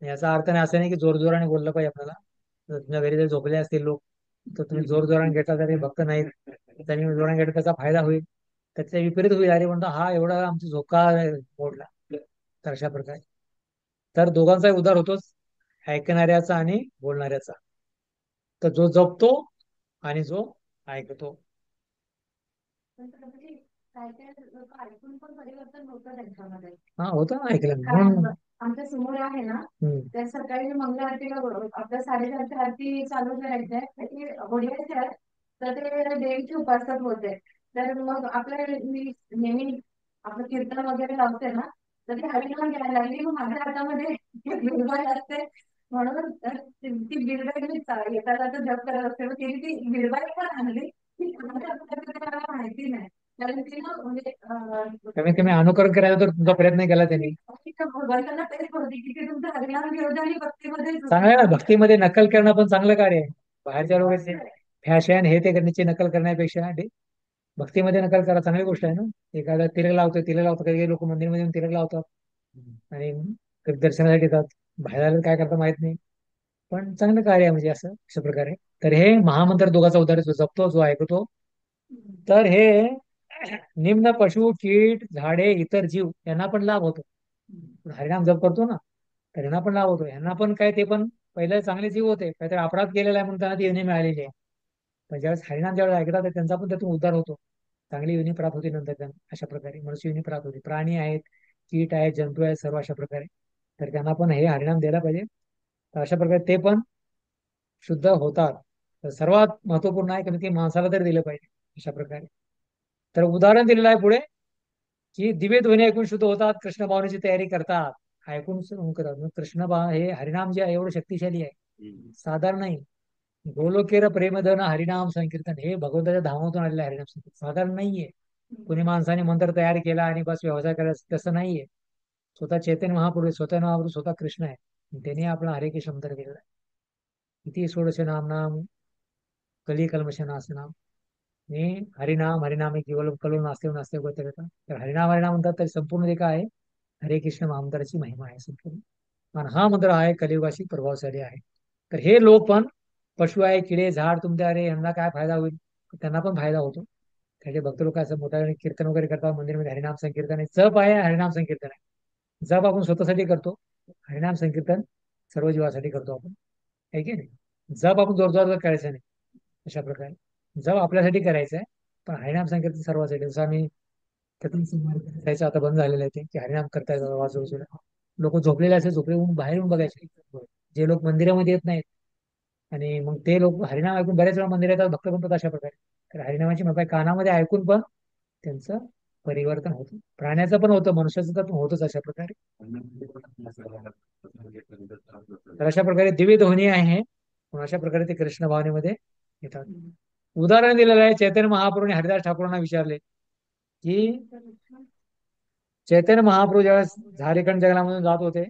याचा अर्थ नाही, असं नाही की जोरजोराने बोललं पाहिजे आपल्याला. जर तुमच्या घरी जर झोपले असतील लोक, तर तुम्ही जोरजोराने घेतला तरी भक्त नाहीत, त्यांनी जोराने घेतला त्याचा फायदा होईल, त्याच्या विपरीत होईल. अरे म्हणतो हा एवढा आमचा झोका मोडला. तर अशा प्रकारे तर दोघांचाही उद्धार होतोच, ऐकणाऱ्याचा आणि बोलणाऱ्याचा. तर जो जपतो आणि जो ऐकतो. काय काय लोक ऐकून पण परिवर्तन होतं त्यांच्यामध्ये. हा, होतं ना, ऐकलं काय म्हणून. आमच्या समोर आहे ना, हम्म. त्या सकाळी मंगळ आरतीला आपल्या 8:30ची आरती चालू करायची आहे, त्याची होडीचे आहेत. तर ते देवीचे उपासक होते. तर मग आपल्या मी नेहमी आपलं कीर्तन वगैरे लावते ना, तर ती हरिनाम घ्यायला लागली. मग माझ्या हातामध्ये बिरबाई असते, म्हणून ती बिरबाई मी येता जाता जप करत असते. मग तिने ती बिरबाई पण आणली. ती कोणाच्या हातात मला माहिती नाही, कारण ती ना म्हणजे कमीत कमी अनुकरण करायचा तर तुमचा प्रयत्न केला त्यांनी. भगवंतांना तेच होती की ते तुमचं हरिनाम घेऊ द्या आणि भक्तीमध्ये चांगलं आहे ना, भक्तीमध्ये नकल करणं पण चांगलं कार्य आहे. बाहेरच्या लोकांचे फॅशन हे ते करण्याची नकल करण्यापेक्षा भक्तीमध्ये नकल करा, चांगली गोष्ट आहे ना. एखादा तिलक लावतो, तिलक लावतो, काही लोक मंदिरमध्ये येऊन तिलक लावतात आणि कधी दर्शनासाठी येतात. बाहेर आलं काय करता माहित नाही, पण चांगलं कार्य आहे म्हणजे असं अशा प्रकारे. तर हे महामंत्र दोघांचा उद्धार, जो जपतो जो ऐकतो. तर हे निम्न पशु, कीट, झाडे, इतर जीव यांना पण लाभ होतो. हरिनाम जप करतो ना, तर यांना पण लाभ होतो. यांना पण काय, ते पण पहिले चांगले जीव होते, काहीतरी अपराध केलेला आहे म्हणून त्यांना ती योनी मिळालेली आहे. पण ज्यावेळेस हरिनाम ज्यावेळेस ऐकतात, तर त्यांचा पण त्यातून उद्धार होतो, चांगली योनी प्राप्त होती नंतर त्यांना. अशा प्रकारे मनुष्य योनी प्राप्त होती. प्राणी आहेत, कीट आहेत, जंतू आहेत, सर्व अशा प्रकारे. तर त्यांना पण हे हरिनाम द्यायला पाहिजे. तर अशा प्रकारे ते पण शुद्ध होतात. तर सर्वात महत्वपूर्ण आहे, की माणसाला तरी दिलं पाहिजे अशा प्रकारे. तर उदाहरण दिलेलं आहे पुढे, की दिवे ध्वनी ऐकून शुद्ध होतात, कृष्ण भावनेची तयारी करतात, ऐकून करतात. मग कृष्ण भाव हे हरिनाम जे आहे एवढं शक्तिशाली आहे, साधारण नाही. गोलोकेर प्रेमधन हरिनाम संकीर्तन, हे भगवंताच्या धामातून आलेलं हरिनाम संकीर्तन, साधारण नाहीये. कोणी माणसाने मंत्र तयार केला आणि बस व्यवसाय करायचा, तसं नाहीये. स्वतः चैतन्य महाप्रभू, स्वतः महाप्रभू, स्वतः कृष्ण आहे, त्यांनी आपला हरे कृष्ण मंत्र केलेला आहे. किती षोडश नाम नाम कली कल्मश नाम, हे हरिनाम, हरिनाम केवळ कलो नास्ते नास्ते गोत्या. तर हरिनाम हरिनाम म्हणतात, तर संपूर्ण जे काय आहे हरे कृष्ण महामंत्राची महिमा आहे संपूर्ण. आणि हा मंत्र आहे कलियुगाशी प्रभावशाली आहे. तर हे लोक पण पशु आहे, किडे, झाड, तुमच्या अरे यांना काय फायदा होईल, त्यांना पण फायदा होतो. त्याचे भक्त लोक असं मोठ्या कीर्तन वगैरे करतात मंदिरमध्ये, हरिनाम संकीर्तन आहे, जप आहे, हरिनाम संकीर्तन आहे. जप आपण स्वतःसाठी करतो, हरिनाम संकीर्तन सर्व जीवासाठी करतो आपण, आहे की नाही. जप आपण जोरजोरात करायचं नाही अशा प्रकारे. जप आपल्यासाठी करायचं आहे, पण हरिनाम संकीर्तन सर्वांसाठी. जसं आम्ही त्याचं आता बंद झालेलं आहे ते, की हरिनाम करतायत आजूबाजूला. लोक झोपलेले असे, झोपले होऊन बाहेर येऊन बघायचे. जे लोक मंदिरामध्ये येत नाहीत, आणि मग ते लोक हरिनाम ऐकून बऱ्याच वेळा मंदिरात येतात, भक्त बनतात अशा प्रकारे. तर हरिनामाची मग कानामध्ये ऐकून पण त्यांचं परिवर्तन होतं. प्राण्याचं पण होतं, मनुष्याचं तर पण होतच अशा प्रकारे. तर अशा प्रकारे दिव्य ध्वनी आहे. मग अशा प्रकारे ते कृष्ण भावनेमध्ये येतात. उदाहरण दिलेलं आहे, चैतन्य महाप्रभूने हरिदास ठाकूरांना विचारले की, चैतन्य महाप्रभू ज्यावेळेस झारखंड जंगलामधून जात होते,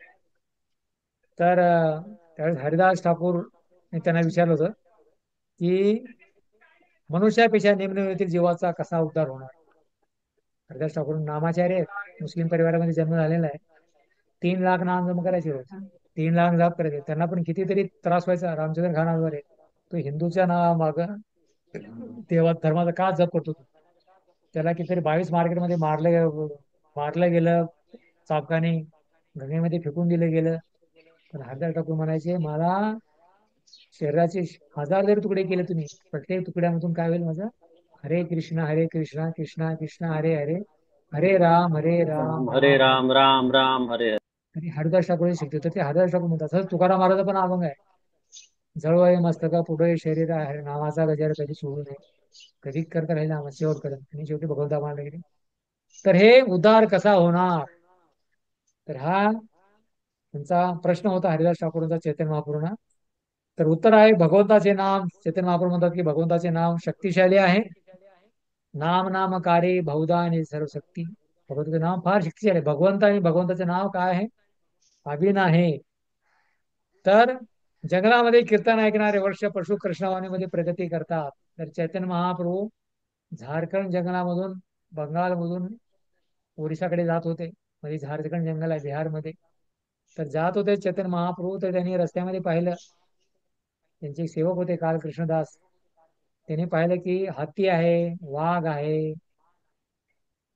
तर त्यावेळेस हरिदास ठाकूर त्यांना विचारलं होतं की मनुष्यापेक्षा निम्न जीवाचा कसा उद्धार होणार. हरिदास ठाकूर नामाचार्य आहेत, मुस्लिम परिवारामध्ये जन्म झालेला आहे. 3 लाख नाम जप करायचे रोज, 3 लाख जाप करायचे. त्यांना पण कितीतरी त्रास व्हायचा. रामचंद्र खानाद्वारे, तो हिंदूच्या नावा माग तेव्हा धर्माचा का जप करतो तू. त्याला कितीतरी 22 मार्केटमध्ये मारलं गेलं चाबकाने, गंगेमध्ये फेकून दिलं गेलं. पण हरिदास ठाकूर म्हणायचे, मला शरीराचे 1000 जरी तुकडे केले तुम्ही, प्रत्येक तुकड्यामधून काय होईल माझं, हरे कृष्णा कृष्णा कृष्णा हरे हरे, हरे राम राम हरे राम. राम, राम राम हरे हरे. आणि हरिदास ठाकूर शिकतो, तर ते हरिदास ठाकूर म्हणतात. तसंच तुकाराम महाराज पण अभंग आहे, जळवाय मस्तका पुढे शरीर आहे, नामाचा गजर कधी सोडू नये, कधी करता राहील नामा शेवट करत, आणि शेवटी भगवंता मानला गेले. तर हे उद्धार कसा होणार, तर हा त्यांचा प्रश्न होता हरिदास ठाकूरांचा चैतन्य महाप्रभूंना. तर उत्तर आहे, भगवंताचे नाम, चैतन्य महाप्रभू म्हणतात की भगवंताचे नाम शक्तिशाली आहे. नाम नामकारी बहुधा आणि सर्वशक्ती. भगवंताचे नाम फार शक्तिशाली आहे. भगवंत आणि भगवंताचे नाव काय आहे, अभिन आहे. तर जंगलामध्ये कीर्तन ऐकणारे वर्ष पशु कृष्णवाणीमध्ये प्रगती करतात. तर चैतन्य महाप्रभू झारखंड जंगलामधून, बंगालमधून ओरिसाकडे जात होते. म्हणजे झारखंड जंगल आहे बिहारमध्ये. तर जात होते चैतन्य महाप्रभू, तर त्यांनी रस्त्यामध्ये पाहिलं, त्यांचे सेवक होते काल कृष्णदास, त्यांनी पाहिलं की हत्ती आहे, वाघ आहे,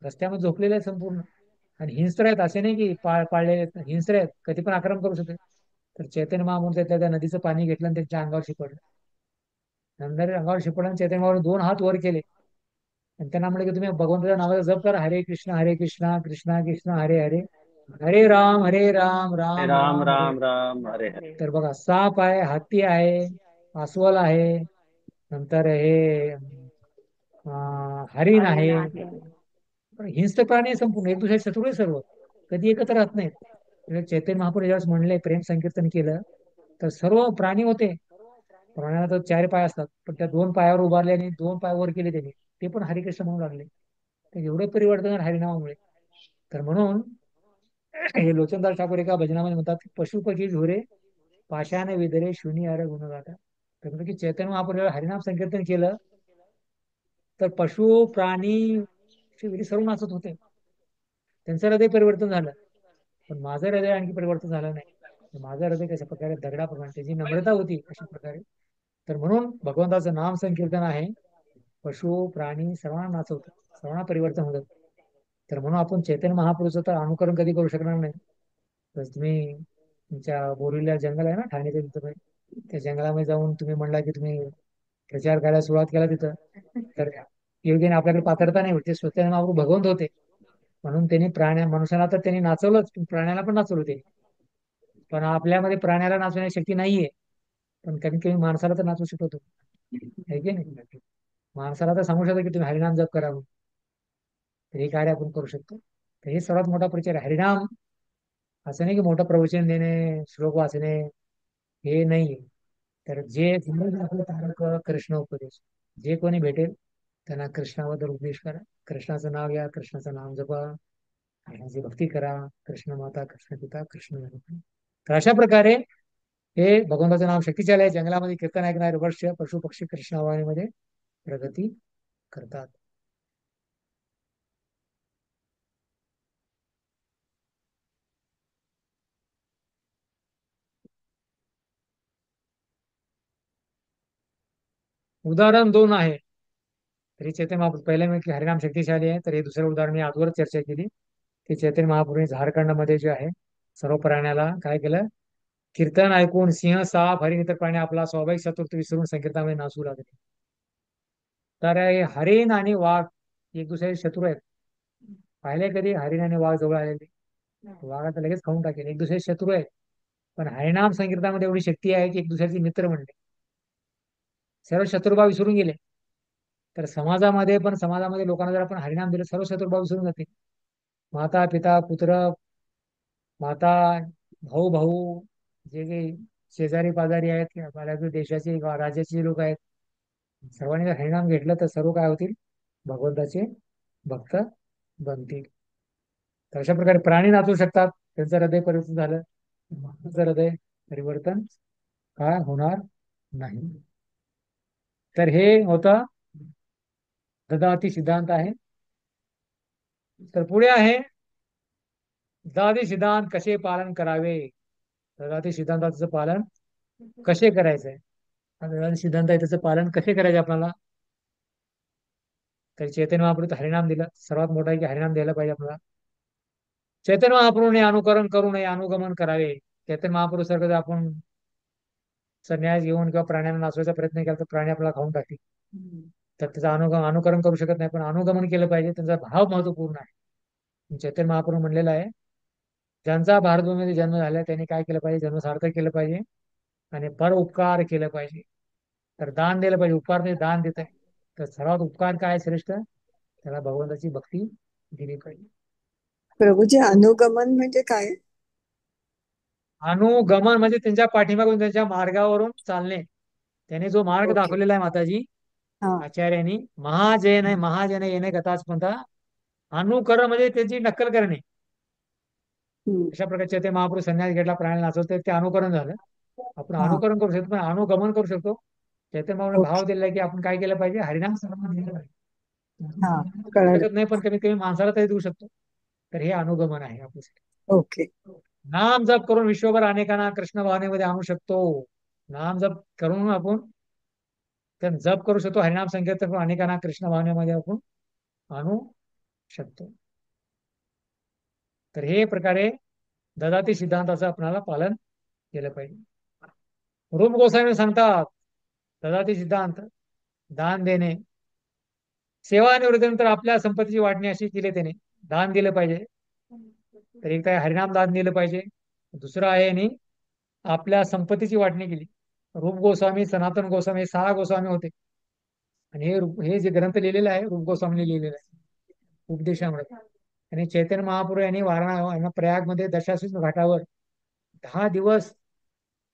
रस्त्यामध्ये झोपलेले आहेत संपूर्ण. आणि हिंस्त्र आहेत, असे नाही की पाळलेले आहेत, हिंस्त्र आहेत, कधी पण आक्रमण करू शकते. तर चैतन्य महाप्रभू त्या नदीचं पाणी घेतलं आणि त्यांच्या अंगावर शिपडलं. नंतर अंगावर शिपडलं आणि चैतन्य महाप्रभू 2 हात वर केले आणि त्यांना म्हणले की तुम्ही भगवंताच्या नावाचा जप करा, हरे कृष्णा कृष्णा कृष्णा हरे हरे, हरे राम हरे राम राम, राम हरे. राम राम हरे हरे. तर बघा, साप आहे, हत्ती आहे, अस्वल आहे, नंतर हे हरिण आहे. पण हिंस्र प्राणी आहे संपूर्ण, एक दुसरे शत्रू आहे सर्व, कधी एकत्र राहत नाहीत. म्हणजे चैतन्य महाप्रभू ज्यावेळेस म्हणले, प्रेम संकीर्तन केलं, तर सर्व प्राणी होते. प्राण्याला तर 4 पाय असतात, पण त्या 2 पायावर उभारले आणि 2 पाय वर केले त्यांनी, ते पण हरिकृष्ण म्हणू लागले. तर एवढे परिवर्तन हरिनामामुळे. तर म्हणून हे लोचनदास ठाकूर एका भजनामध्ये म्हणतात, पशु पक्षी झोरे पाषाण विदरे शून्य अर गुण गाता. तर म्हणतात की चैतन्य महाप्रभू हरिनाम संकीर्तन केलं, तर पशु प्राणी सर्व नाचत होते. त्यांचं हृदय परिवर्तन झालं. पण माझं हृदय आणखी परिवर्तन झालं नाही. तर माझं हृदय कशा प्रकारे दगडाप्रमाणे, त्याची नम्रता होती अशा प्रकारे. तर म्हणून भगवंताचं नाम संकीर्तन आहे, पशु प्राणी सर्वांना नाचवतं, सर्वांना परिवर्तन होतं. तर म्हणून आपण चैतन्य महापुरुषाचं तर अनुकरण कधी करू शकणार नाही. तर तुम्ही तुमच्या बोरीला जंगल आहे ना ठाण्याच्या तिथं, त्या जंगलामध्ये जाऊन तुम्ही म्हणला की तुम्ही प्रचार करायला सुरुवात केला तिथं, तर योग्य आपल्याकडे पात्रता नाही होती. स्वतः महाप्रभू भगवंत होते, म्हणून त्यांनी मनुष्याला तर त्यांनी नाचवलंच, पण प्राण्याला पण नाचवलं त्यांनी. पण आपल्यामध्ये प्राण्याला नाचवण्याची शक्ती नाहीये, पण कमी कमी माणसाला तर नाचवू शकतो. आहे की नाही. माणसाला तर सांगू शकतो की तुम्ही हरिनाम जप करा म्हणून. तर हे कार्य आपण करू शकतो. तर हे सर्वात मोठा प्रचार आहे हरिनाम. असं नाही की मोठं प्रवचन देणे, श्लोक वाचणे, हे नाहीये. तर जे समज आपलं तारक कृष्ण उपदेश, जे कोणी भेटेल त्यांना कृष्णाबद्दल उपदेश करा, कृष्णाचं नाव घ्या, कृष्णाचं नाम जपा, कृष्णाची भक्ती करा, कृष्ण माता, कृष्ण पिता, कृष्ण जन्म. तर अशा प्रकारे हे भगवंताचं नाम शक्तिशाली आहे. जंगलामध्ये कीर्तन ऐकणारे वर्ष पशु पक्षी कृष्णावाणीमध्ये प्रगती करतात. उदाहरण 2 आहे. तरी चैतन्य महाप्रभू पहिल्या मी हरिनाम शक्तिशाली आहे, तर हे दुसरं उदाहरण मी आजवर चर्चा केली की चैतन्य महाप्रभूने झारखंडमध्ये जे आहे सर्व प्राण्याला काय केलं, कीर्तन ऐकून सिंह साप हरिण इतर प्राणी आपला स्वाभाविक शत्रुत्व विसरून संकीर्तनामध्ये नाचू लागले. तर हे हरिण आणि वाघ एक दुसरे शत्रू आहेत. पाहिले कधी हरिण आणि वाघ जवळ आलेले? वाघ आता लगेच खाऊन टाकेल, एक दुसरे शत्रू आहेत. पण हरिनाम संकीर्तनामध्ये एवढी शक्ती आहे की एक दुसऱ्याचे मित्र म्हणले, सर्व शत्रुभाव विसरून गेले. तर समाजामध्ये लोकांना जर आपण हरिनाम दिलं, सर्व शत्रुभाव विसरून जातील. माता पिता पुत्र, माता, भाऊ भाऊ, जे काही शेजारी पाजारी आहेत किंवा आपल्या देशाचे किंवा राज्याचे लोक आहेत, सर्वांनी जर हरिनाम घेतलं तर सर्व काय होतील? भगवंताचे भक्त बनतील. तर अशा प्रकारे प्राणी नाचू शकतात, त्यांचं हृदय परिवर्तन झालं, माणसाचं हृदय परिवर्तन काय होणार नाही. तर हे होतं ददाती सिद्धांत आहे. तर पुढे आहे ददाती सिद्धांत कसे पालन करावे. ददाती सिद्धांताचं पालन कसे करायचंय, हा ददाती सिद्धांत आहे, त्याचं पालन कसे करायचे आपल्याला. तर चैतन्य महाप्रभू हरिनाम दिलं, सर्वात मोठा आहे की हरिनाम द्यायला पाहिजे आपल्याला. चैतन्य महाप्रभूने अनुकरण करू नये, अनुगमन करावे. चैतन्य महाप्रभू सारखं जर आपण संन्यास घेऊन किंवा प्राण्यांना नाचवायचा प्रयत्न केला तर प्राणी आपल्याला खाऊन टाकतील. तर त्याचं अनुकरण करू शकत नाही, पण अनुगमन केलं पाहिजे. त्यांचा भाव महत्वपूर्ण आहे. चैतन्य महाप्रभू म्हणलेला आहे, ज्यांचा भारतभूमीमध्ये जन्म झाला त्यांनी काय केलं पाहिजे? जन्म सार्थक केलं पाहिजे आणि पर उपकार केलं पाहिजे. तर दान दिलं पाहिजे. उपकार नाही, दान देत आहे. तर सर्वात उपकार काय श्रेष्ठ? त्याला भगवंताची भक्ती दिली पाहिजे. प्रभूजी, अनुगमन म्हणजे काय? अनुगमन म्हणजे त्यांच्या पाठीमागून त्यांच्या मार्गावरून चालणे. त्याने जो मार्ग ओके. दाखवलेला आहे माताजी हा. आचार्यांनी, महाजन आहे, महाजन येणे गताच म्हणता. अनुकरण म्हणजे त्याची नक्कल करणे. हम्म. अशा प्रकारचे ते महापुरुष संन्यास घेतला, प्राण्याला नाचवते, ते अनुकरण झालं. आपण हा. अनुकरण करू शकतो पण अनुगमन करू शकतो. चैतन्य महाप्रभूने भाव ओके. दिलाय की आपण काय केलं पाहिजे? हरिनाम सर्वांना दिलं हा, पाहिजे. कळलं. शकत नाही पण कमीत कमी माणसाला तरी देऊ शकतो. तर हे अनुगमन आहे आपल्यासाठी. ओके. नाम जप करून विश्वभर अनेकांना कृष्ण भावनेमध्ये आणू शकतो. नाम जप करून आपण तर जप करू शकतो, हरिनाम संकीर्तन करून अनेकांना कृष्ण भावनेमध्ये आपण आणू शकतो. तर हे प्रकारे ददाती सिद्धांताचं आपल्याला पालन केलं पाहिजे. रूप गोस्वामी सांगतात ददाती सिद्धांत, दान देणे. सेवानिवृत्तीनंतर आपल्या संपत्तीची वाटणी अशी केली त्याने, दान दिलं पाहिजे. तर एक काय हरिनाम दान दिलं पाहिजे. दुसरं आहे आणि आपल्या संपत्तीची वाटणी केली. रूप गोस्वामी, सनातन गोस्वामी हे 6 गोस्वामी होते. आणि हे जे ग्रंथ लिहिलेला आहे रूप गोस्वामीने लिहिलेला आहे, उपदेशामृत. आणि चैतन्य महाप्रभू यांनी प्रयागमध्ये दशाश्वमेध घाटावर 10 दिवस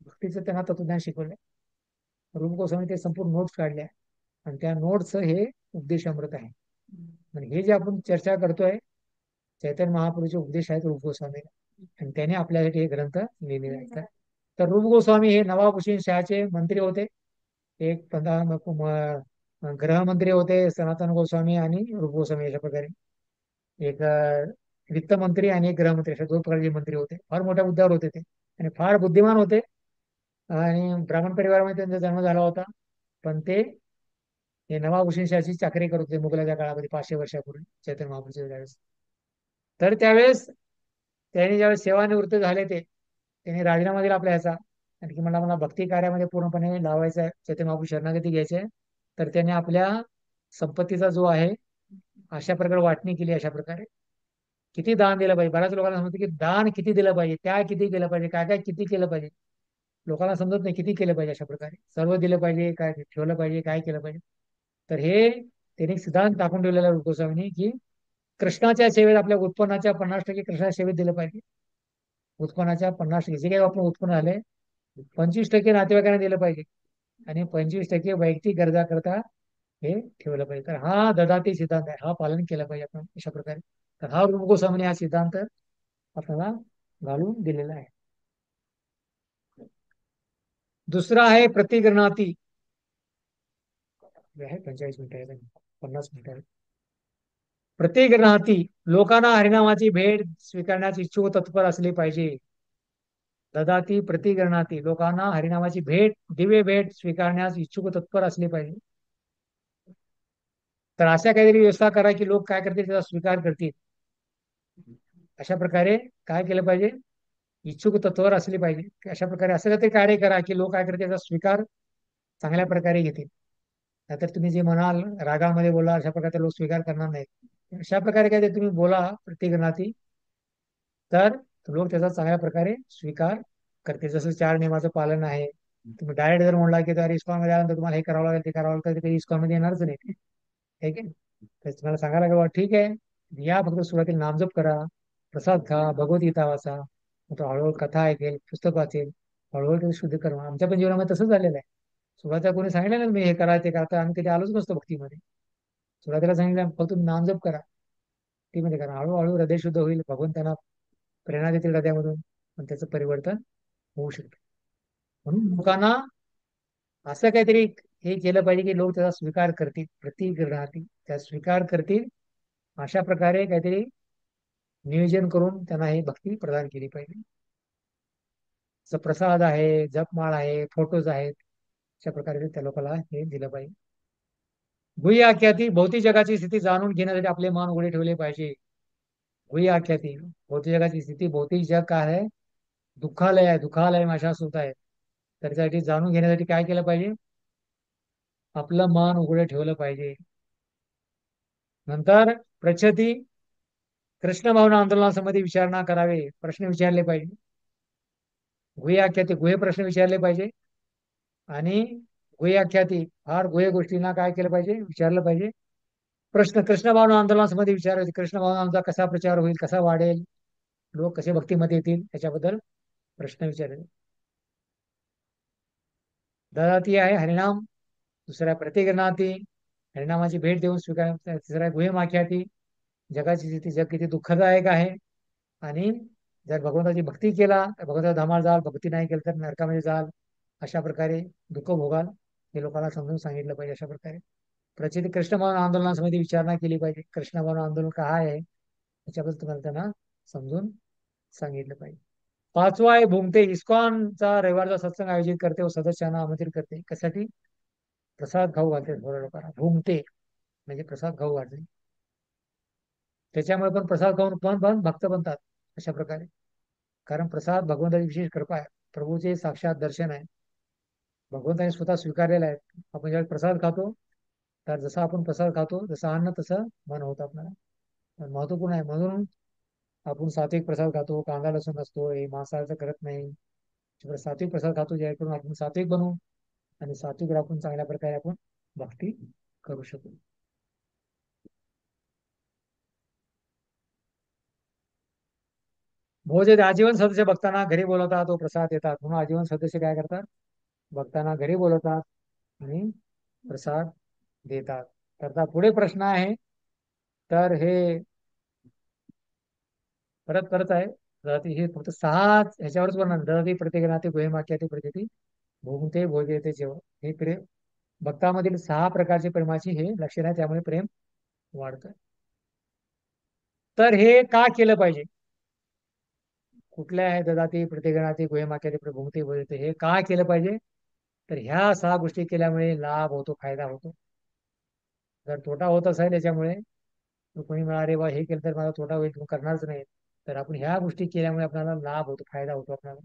भक्तीचं त्यांना तत्वज्ञान शिकवलंय. रूप गोस्वामी ते संपूर्ण नोट्स काढल्या आणि त्या नोट्स हे उपदेशामृत आहे. आणि हे जे आपण चर्चा करतोय चैतन्य महाप्रभूचे उपदेश आहेत रूप गोस्वामी, आणि त्याने आपल्यासाठी हे ग्रंथ लिहिलेले आहेत. तर रूप गोस्वामी हे नवाब हुसेन शहाचे मंत्री होते. एक गृहमंत्री होते सनातन गोस्वामी आणि रूप गोस्वामी. अशा प्रकारे एक वित्तमंत्री आणि एक गृहमंत्री, अशा 2 प्रकारचे मंत्री होते. फार मोठ्या हुद्द्यावर होते ते आणि फार बुद्धिमान होते. आणि ब्राह्मण परिवारामध्ये त्यांचा जन्म झाला होता. पण ते हे नवाब हुसेन शहाची चाकरी करत होते मुघलाच्या काळामध्ये 500 वर्षापूर्वी चैतन्य महाप्रभूच्या वेळेस. तर त्यावेळेस त्यांनी ज्यावेळेस सेवानिवृत्त झाले त्यांनी राजीनामा दिला आपल्या ह्याचा, आणखी मला मला भक्ती कार्यामध्ये पूर्णपणे लावायचं आहे, चैतन्य महाप्रभू शरणागती घ्यायची आहे. तर त्याने आपल्या संपत्तीचा जो आहे अशा प्रकारे वाटणी केली. अशा प्रकारे किती दान दिलं पाहिजे. बऱ्याच लोकांना समजतं की दान किती दिलं पाहिजे, त्या किती केलं पाहिजे, काय काय किती केलं पाहिजे. लोकांना समजत नाही किती केलं पाहिजे. अशा प्रकारे सर्व दिलं पाहिजे, काय ठेवलं पाहिजे, काय केलं पाहिजे. तर हे त्यांनी सिद्धांत टाकून ठेवलेला रूप गोस्वामींनी की कृष्णाच्या सेवेत आपल्या उत्पन्नाच्या 50% कृष्णाच्या सेवेत दिलं पाहिजे. उत्पन्नाच्या 50% जे काही आपण उत्पन्न झाले 25% नातेवाईकांना दिलं पाहिजे आणि 25% वैयक्तिक गरजा करता हे ठेवलं पाहिजे. तर हा ददाती सिद्धांत आहे, हा पालन केलं पाहिजे आपण अशा प्रकारे. तर हा रूप गोस्वामीने हा सिद्धांत आपल्याला घालून दिलेला आहे. दुसरा आहे प्रतिगृणाती. आहे 45 मिनिटं आहे, 50 मिनिटं आहे. प्रतिगृणाती लोकांना हरिनामाची भेट स्वीकारण्यास इच्छुक तत्पर असले पाहिजे. ददाती प्रतिगृणाती लोकांना हरिनामाची भेट, दिव्य भेट स्वीकारण्यास इच्छुक तत्पर असले पाहिजे. तर अशा काहीतरी व्यवस्था करा की लोक काय करतील, त्याचा स्वीकार करतील. अशा प्रकारे काय केलं पाहिजे, इच्छुक तत्वर असले पाहिजे. अशा प्रकारे असं काहीतरी कार्य करा की लोक काय करतील, त्याचा स्वीकार चांगल्या प्रकारे घेतील. नाहीतर तुम्ही जे म्हणाल रागामध्ये बोला अशा प्रकारे लोक स्वीकार करणार नाहीत. अशा प्रकारे काय ते तुम्ही बोला प्रत्येक नाती, तर लोक त्याचा चांगल्या प्रकारे स्वीकार करते. जसं 4 नियमाचं पालन आहे. तुम्ही डायरेक्ट जर म्हणला की तर इस्कॉनमध्ये आल्यानंतर तुम्हाला हे करावं लागेल ते करावं लागेल, तर ते इस्कॉनमध्ये येणारच नाही. ठीक आहे. तर तुम्हाला सांगायला लागेल, "बाबा, ठीक आहे, या फक्त सुरुवातीला नामजप करा, प्रसाद खा, भगवद्गीता वाचा, नंतर हळूहळू कथा ऐकेल, पुस्तक वाचेल, हळूहळू ते शुद्ध करा." आमच्या पण जीवनामध्ये तसंच झालेलं आहे. सुरुवातीला कोणी सांगितलं ना मी हे करा ते करा, तर आम्ही कधी आलोच नसतो भक्तीमध्ये. सुरुवातीला सांगितलं फक्त तुम्ही नामजप करा, ती म्हणजे करा, हळूहळू हृदय शुद्ध होईल, भगवंतांना प्रेरणा देतील हृदयामधून, पण त्याचं परिवर्तन होऊ शकते. म्हणून लोकांना असं काहीतरी हे केलं पाहिजे की लोक त्याचा स्वीकार करतील, प्रतिग्रहातील त्या स्वीकार करतील, अशा प्रकारे काहीतरी नियोजन करून त्यांना हे भक्ती प्रदान केली पाहिजे. जसं प्रसाद आहे, जपमाळ आहे, फोटोज आहेत, अशा प्रकारे त्या लोकांना हे दिलं पाहिजे. गुह्य आख्याती भौतिक जगाची स्थिती जाणून घेण्यासाठी आपले मन उघडे ठेवले पाहिजे. गुह्य आख्याती भौतिक जगाची स्थिती, भौतिक जग काय आहे, दुःखालय आहे, दुःखालय माझ्या सुत आहे. तर त्यासाठी जाणून घेण्यासाठी काय केलं पाहिजे, आपलं मन उघडे ठेवलं पाहिजे. नंतर प्रचिती कृष्ण भावना आंदोलनासंबंधी विचारणा करावे, प्रश्न विचारले पाहिजे. गुह्य आख्याती गुह्य प्रश्न विचारले पाहिजे. आणि गुह्य आख्याती फार गुह्य गोष्टींना काय केलं पाहिजे, विचारलं पाहिजे. प्रश्न कृष्ण भावना आंदोलनासंबंधी विचारायचे, कृष्ण भावनांचा कसा प्रचार होईल, कसा वाढेल, लोक कसे भक्तीमध्ये येतील, याच्याबद्दल प्रश्न विचारले. ददाती आहे हरिनाम, दुसऱ्या प्रतिगृणाती हरिनामाची भेट देऊन स्वीकार, तिसऱ्या गुह्य आख्याती जगाची स्थिती, जग किती दुःखदायक आहे, आणि जर भगवंताची भक्ती केला तर भगवंताच्या धामाला जाल, भक्ती नाही केलं तर नरकामध्ये जाल, अशा प्रकारे दुःख भोगाल, हे लोकांना समजून सांगितलं पाहिजे. अशा प्रकारे प्रचिती कृष्ण भावना आंदोलनासंबंधी विचारणा केली पाहिजे. कृष्ण भावना आंदोलन काय आहे याच्याबद्दल तुम्हाला त्यांना समजून सांगितलं पाहिजे. पाचवा आहे भूमते. इस्कॉनचा रविवारचा सत्संग आयोजित करते व सदस्यांना आमंत्रित करते. कशासाठी? प्रसाद खाऊ घालते थोड्या लोकांना. भूमते म्हणजे प्रसाद खाऊ घालते. त्याच्यामुळे पण प्रसाद खाऊन पण पण भक्त बनतात अशा प्रकारे. कारण प्रसाद भगवंताची विशेष कृपा आहे, प्रभूचे साक्षात दर्शन आहे, भगवंताने स्वतः स्वीकारलेलं आहे. आपण ज्यावेळेस प्रसाद खातो, तर जसं आपण प्रसाद खातो, जसं अन्न तसं मन होतं आपल्याला. पण महत्वपूर्ण आहे. म्हणून आपण सात्विक प्रसाद खातो, कांदा लसूण नसतो, हे मांसाहारचं करत नाही. त्याच्यामुळे सात्विक प्रसाद खातो, जेणेकरून आपण सात्विक बनू, आणि सात्विक राखून चांगल्या प्रकारे आपण भक्ती करू शकू. भोज आजीवन सदस्य भक्तांना घरी बोलवतात, तो प्रसाद देतात. म्हणून आजीवन सदस्य काय करतात, भक्तांना घरी बोलवतात आणि प्रसाद देतात. तर आता पुढे प्रश्न आहे, तर हे परत परत आहे. दहती हे फक्त 6 ह्याच्यावरच वर्णन, दहती प्रतिगणाती गुहेमाख्याती प्रचिती भूमते भोजयते जेव, हे प्रेम भक्तामधील 6 प्रकारचे प्रेमाची हे लक्षण आहे, त्यामुळे प्रेम वाढतं. तर हे का केलं पाहिजे, कुठल्या आहे ददाती प्रतिगणाती गुहेमाख्याती भूमते भोजयते, हे का केलं पाहिजे, तर ह्या 6 गोष्टी केल्यामुळे लाभ होतो, फायदा होतो. जर तोटा होत असेल याच्यामुळे, तर कोणी म्हणा अरे बा हे केलं तर मला तोटा होईल, तुम्ही करणारच नाही, तर आपण ह्या गोष्टी केल्यामुळे आपल्याला लाभ होतो, फायदा होतो आपल्याला.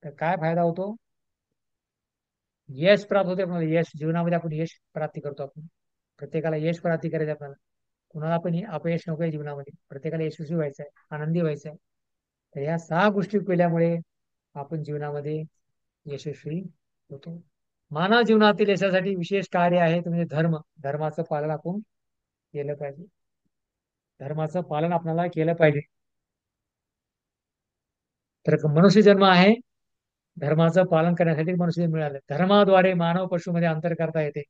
तर काय फायदा होतो, यश प्राप्त होते आपल्याला. यश जीवनामध्ये आपण यश प्राप्ती करतो. आपण प्रत्येकाला यश प्राप्ती करायचं आपल्याला. कुणाला पण अपयश नको आहे जीवनामध्ये, प्रत्येकाला यशस्वी व्हायचं आहे, आनंदी व्हायचं आहे. तर ह्या 6 गोष्टी केल्यामुळे आपण जीवनामध्ये यशस्वी होतो. मानव जीवनातील यशासाठी विशेष कार्य आहे, ते म्हणजे धर्म. धर्माचं पालन आपण केलं पाहिजे. धर्माचं पालन आपल्याला केलं पाहिजे. तर मनुष्य जन्म आहे, धर्माचं पालन करण्यासाठी मनुष्य मिळालं. धर्माद्वारे मानव पशुमध्ये अंतर करता येते.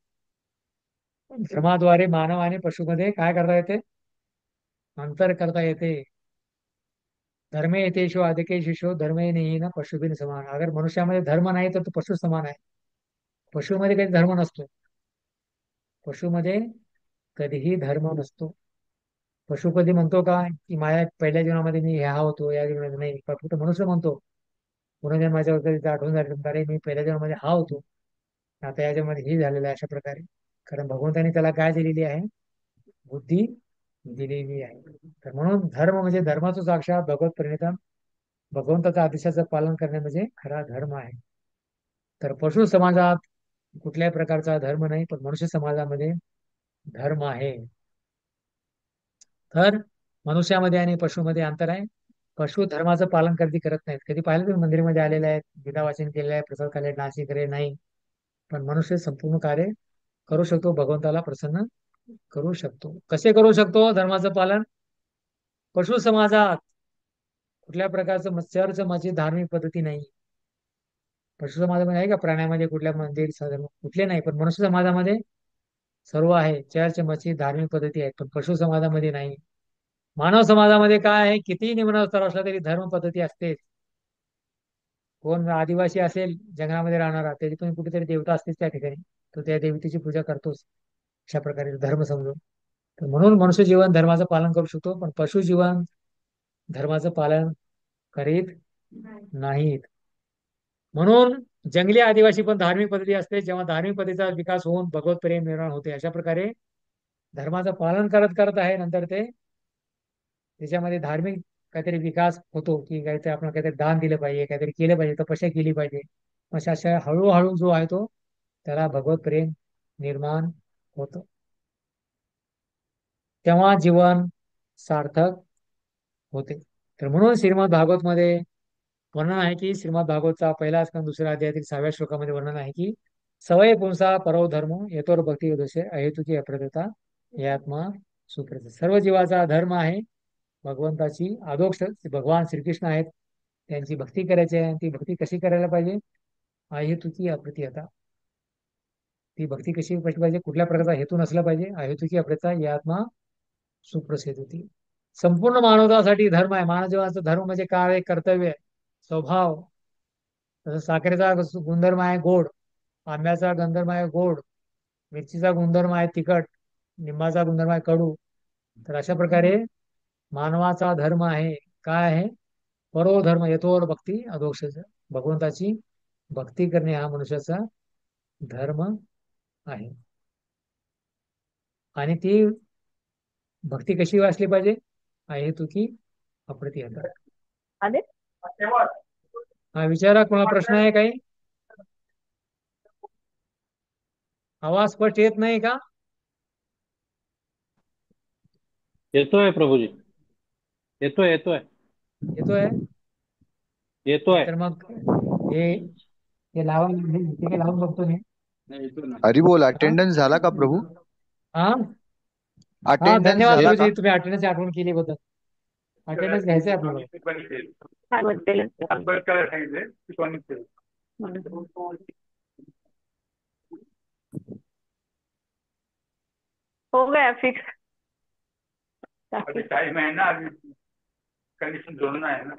धर्माद्वारे मानव आणि पशुमध्ये काय करता येते, अंतर करता येते. धर्मे येतेशो अधिकेशो धर्मे नाही ना पशुबिन समान. अगर मनुष्यामध्ये धर्म नाही तर तो पशु समान आहे. पशुमध्ये काही धर्म नसतो. पशुमध्ये कधीही धर्म नसतो. पशु कधी म्हणतो का की माझ्या पहिल्या जीवनामध्ये मी ह्या होतो, या जीवनामध्ये नाही. पण फक्त मनुष्य म्हणतो पुनर्जन्माच्या वगैरे आठवण झाली, अरे मी पहिल्या जन्मामध्ये हा होतो, आता या जन्मामध्ये हे झालेलं आहे, अशा प्रकारे. कारण भगवंताने त्याला काय दिलेली आहे, बुद्धी दिलेली आहे. तर म्हणून धर्म म्हणजे धर्माचं साक्षात भगवत परिणितम, भगवंताच्या आदेशाचं पालन करणे म्हणजे खरा धर्म आहे. तर पशु समाजात कुठल्याही प्रकारचा धर्म नाही, पण मनुष्य समाजामध्ये धर्म आहे. तर मनुष्यामध्ये आणि पशुमध्ये अंतर आहे. पशु धर्माचं पालन कधी करत नाहीत. कधी पाहिलं तुम्ही मंदिरामध्ये आलेले आहेत, गीता वाचन केलेलं आहे, प्रसाद खाल्ले, नाशिक रे नाही. पण मनुष्य संपूर्ण कार्य करू शकतो, भगवंताला प्रसन्न करू शकतो. कसे करू शकतो धर्माचं पालन? पशु समाजात कुठल्या प्रकारचं मत्स्यावरचं माझी धार्मिक पद्धती नाही. पशु समाजामध्ये आहे का? प्राण्यामध्ये कुठल्या मंदिर कुठले नाही, पण मनुष्य समाजामध्ये सर्व आहे. चर्च, मस्जिद, धार्मिक पद्धती आहेत, पण पशु समाजामध्ये नाही. मानव समाजामध्ये काय आहे? कितीही निम्न स्तर असला तरी धर्म पद्धती असतेच. कोण आदिवासी असेल जंगलामध्ये राहणारा, त्याची पण कुठेतरी देवता असतेच त्या ठिकाणी, तो त्या देवतेची पूजा करतोच. अशा प्रकारे धर्म समजून. तर म्हणून मनुष्य जीवन धर्माचं पालन करू शकतो, पण पशु जीवन धर्माचं पालन करीत नाहीत. म्हणून जंगली आदिवासी पण धार्मिक पद्धती असते. जेव्हा धार्मिक पद्धतीचा विकास होऊन भगवत प्रेम निर्माण होते, अशा प्रकारे धर्माचं पालन करत करत आहे, नंतर ते त्याच्यामध्ये धार्मिक काहीतरी विकास होतो, की काहीतरी आपण काहीतरी दान दिलं पाहिजे, काहीतरी केलं पाहिजे, तपस्या केली पाहिजे. अशा अशा हळूहळू जो आहे तो त्याला भगवत प्रेम निर्माण होतं. तेव्हा जीवन सार्थक होते. तर म्हणून श्रीमद भागवत मध्ये वर्णन आहे की, श्रीमद भागवतचा पहिला स्कंद 2ऱ्या अध्यायातील 6व्या श्लोकामध्ये वर्णन आहे की, सवय पुंसा परो धर्म येतोर भक्ती दोषे अहेतुकी अप्रदता हे आत्मा सुप्रत. सर्व जीवाचा धर्म आहे भगवंताची अधोक्ष भगवान श्रीकृष्ण आहेत, त्यांची भक्ती करायची आहे. ती भक्ती कशी करायला पाहिजे? अहेतुकी अप्रतिहता. ती भक्ती कशी पाहिजे? कुठल्या प्रकारचा हेतू नसला पाहिजे. अहेतुकी अप्रतिहता ही आत्मा सुप्रसिद्ध होती. संपूर्ण मानवतासाठी धर्म आहे. मानव जीवनाचा धर्म म्हणजे काय आहे? कर्तव्य, स्वभाव. तसं साखरेचा गुणधर्म आहे गोड, आंब्याचा गुणधर्म आहे गोड, मिरचीचा गुणधर्म आहे तिखट, लिंबाचा गुणधर्म आहे कडू. तर अशा प्रकारे मानवाचा धर्म आहे काय आहे? परोधर्म यथोर भक्ती अधोक्षज. भगवंताची भक्ती करणे हा मनुष्याचा धर्म आहे. आणि ती भक्ती कशी वाचली पाहिजे? अहेतुकी अप्रतिहता. आले हा विचारा, कोणाला प्रश्न आहे काही? आवाज स्पष्ट येत नाही का? येतोय प्रभूजी. येतोय येतोय येतोय? येतोय. तर मग हे हे लावून ते काही लावून बघतो मी. नाही येतो ना. हरी बोल. हा अटेंडन्स झाला का प्रभू? हा हा, अटेंडन्स धन्यवाद झाला गुरुजी, का? तुम्ही अटेंडन्सची आठवण केलीबद्दल. अटेंडन्स घ्यायचंय आपल्याला. काय म्हणते हो गया फिक्स. अभी टाइम है ना, अभी कंडीशन जोड़ना है ना.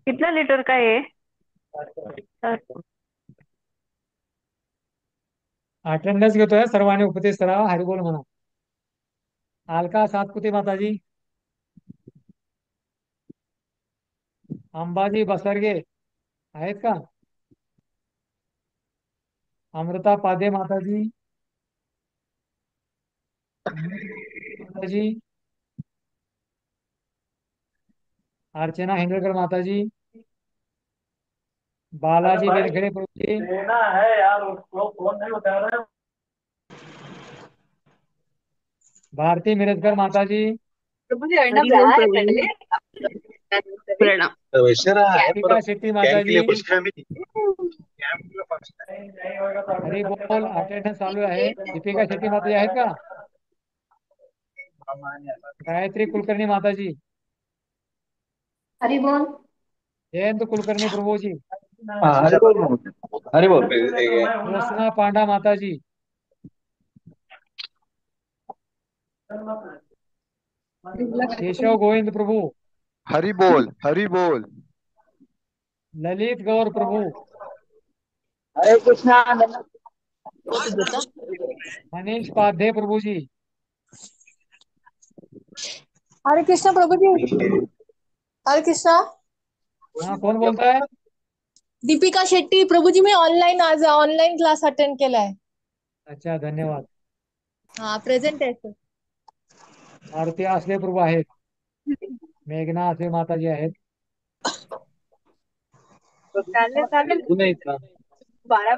कितना लीटर का है? अटेंडन्स घेतोय सर्वांनी, उपदेश करावा, हरिबोल म्हणा. अलका सातपुते माताजी, अंबाजी बसरगे आहेत का? अमृता पादे माताजी, माताजी, अर्चना हेंगळकर माताजी, बालाजी बेलखेडे प्रभुजी, लेना है यार, उसको फोन नहीं उठा रहा है. भारती मिरजकर माताजी, हरी बोल प्रभू. प्रणाम. दीपिका शेट्टी माताजी. नहीं होगा तो हरी बोल. अटेंडन्स चालू आहे. दीपिका शेट्टी माताजी आहेत का? गायत्री कुलकर्णी माताजी, हरी बोल. जयंत कुलकर्णी प्रभुजी, हरी बोल. हरी बोल. रोशना पांडा माताजी, केशव गोविंद प्रभु, हरी बोल. हरी बोल. ललित गौर प्रभु, हरे कृष्णा. मनीष पाध्ये प्रभुजी. हरे कृष्णा प्रभु जी. हरे कृष्णा. हा, कोण बोलताय? दीपिका शेट्टी प्रभु जी. मी आज ऑनलाईन क्लास अटेंड केलाय. अच्छा, धन्यवाद. हा, प्रेझेंट आहे सर. मारुती आसले प्रभू आहेत, मेघना आसले माताजी आहेत. चालेल चालेल. 12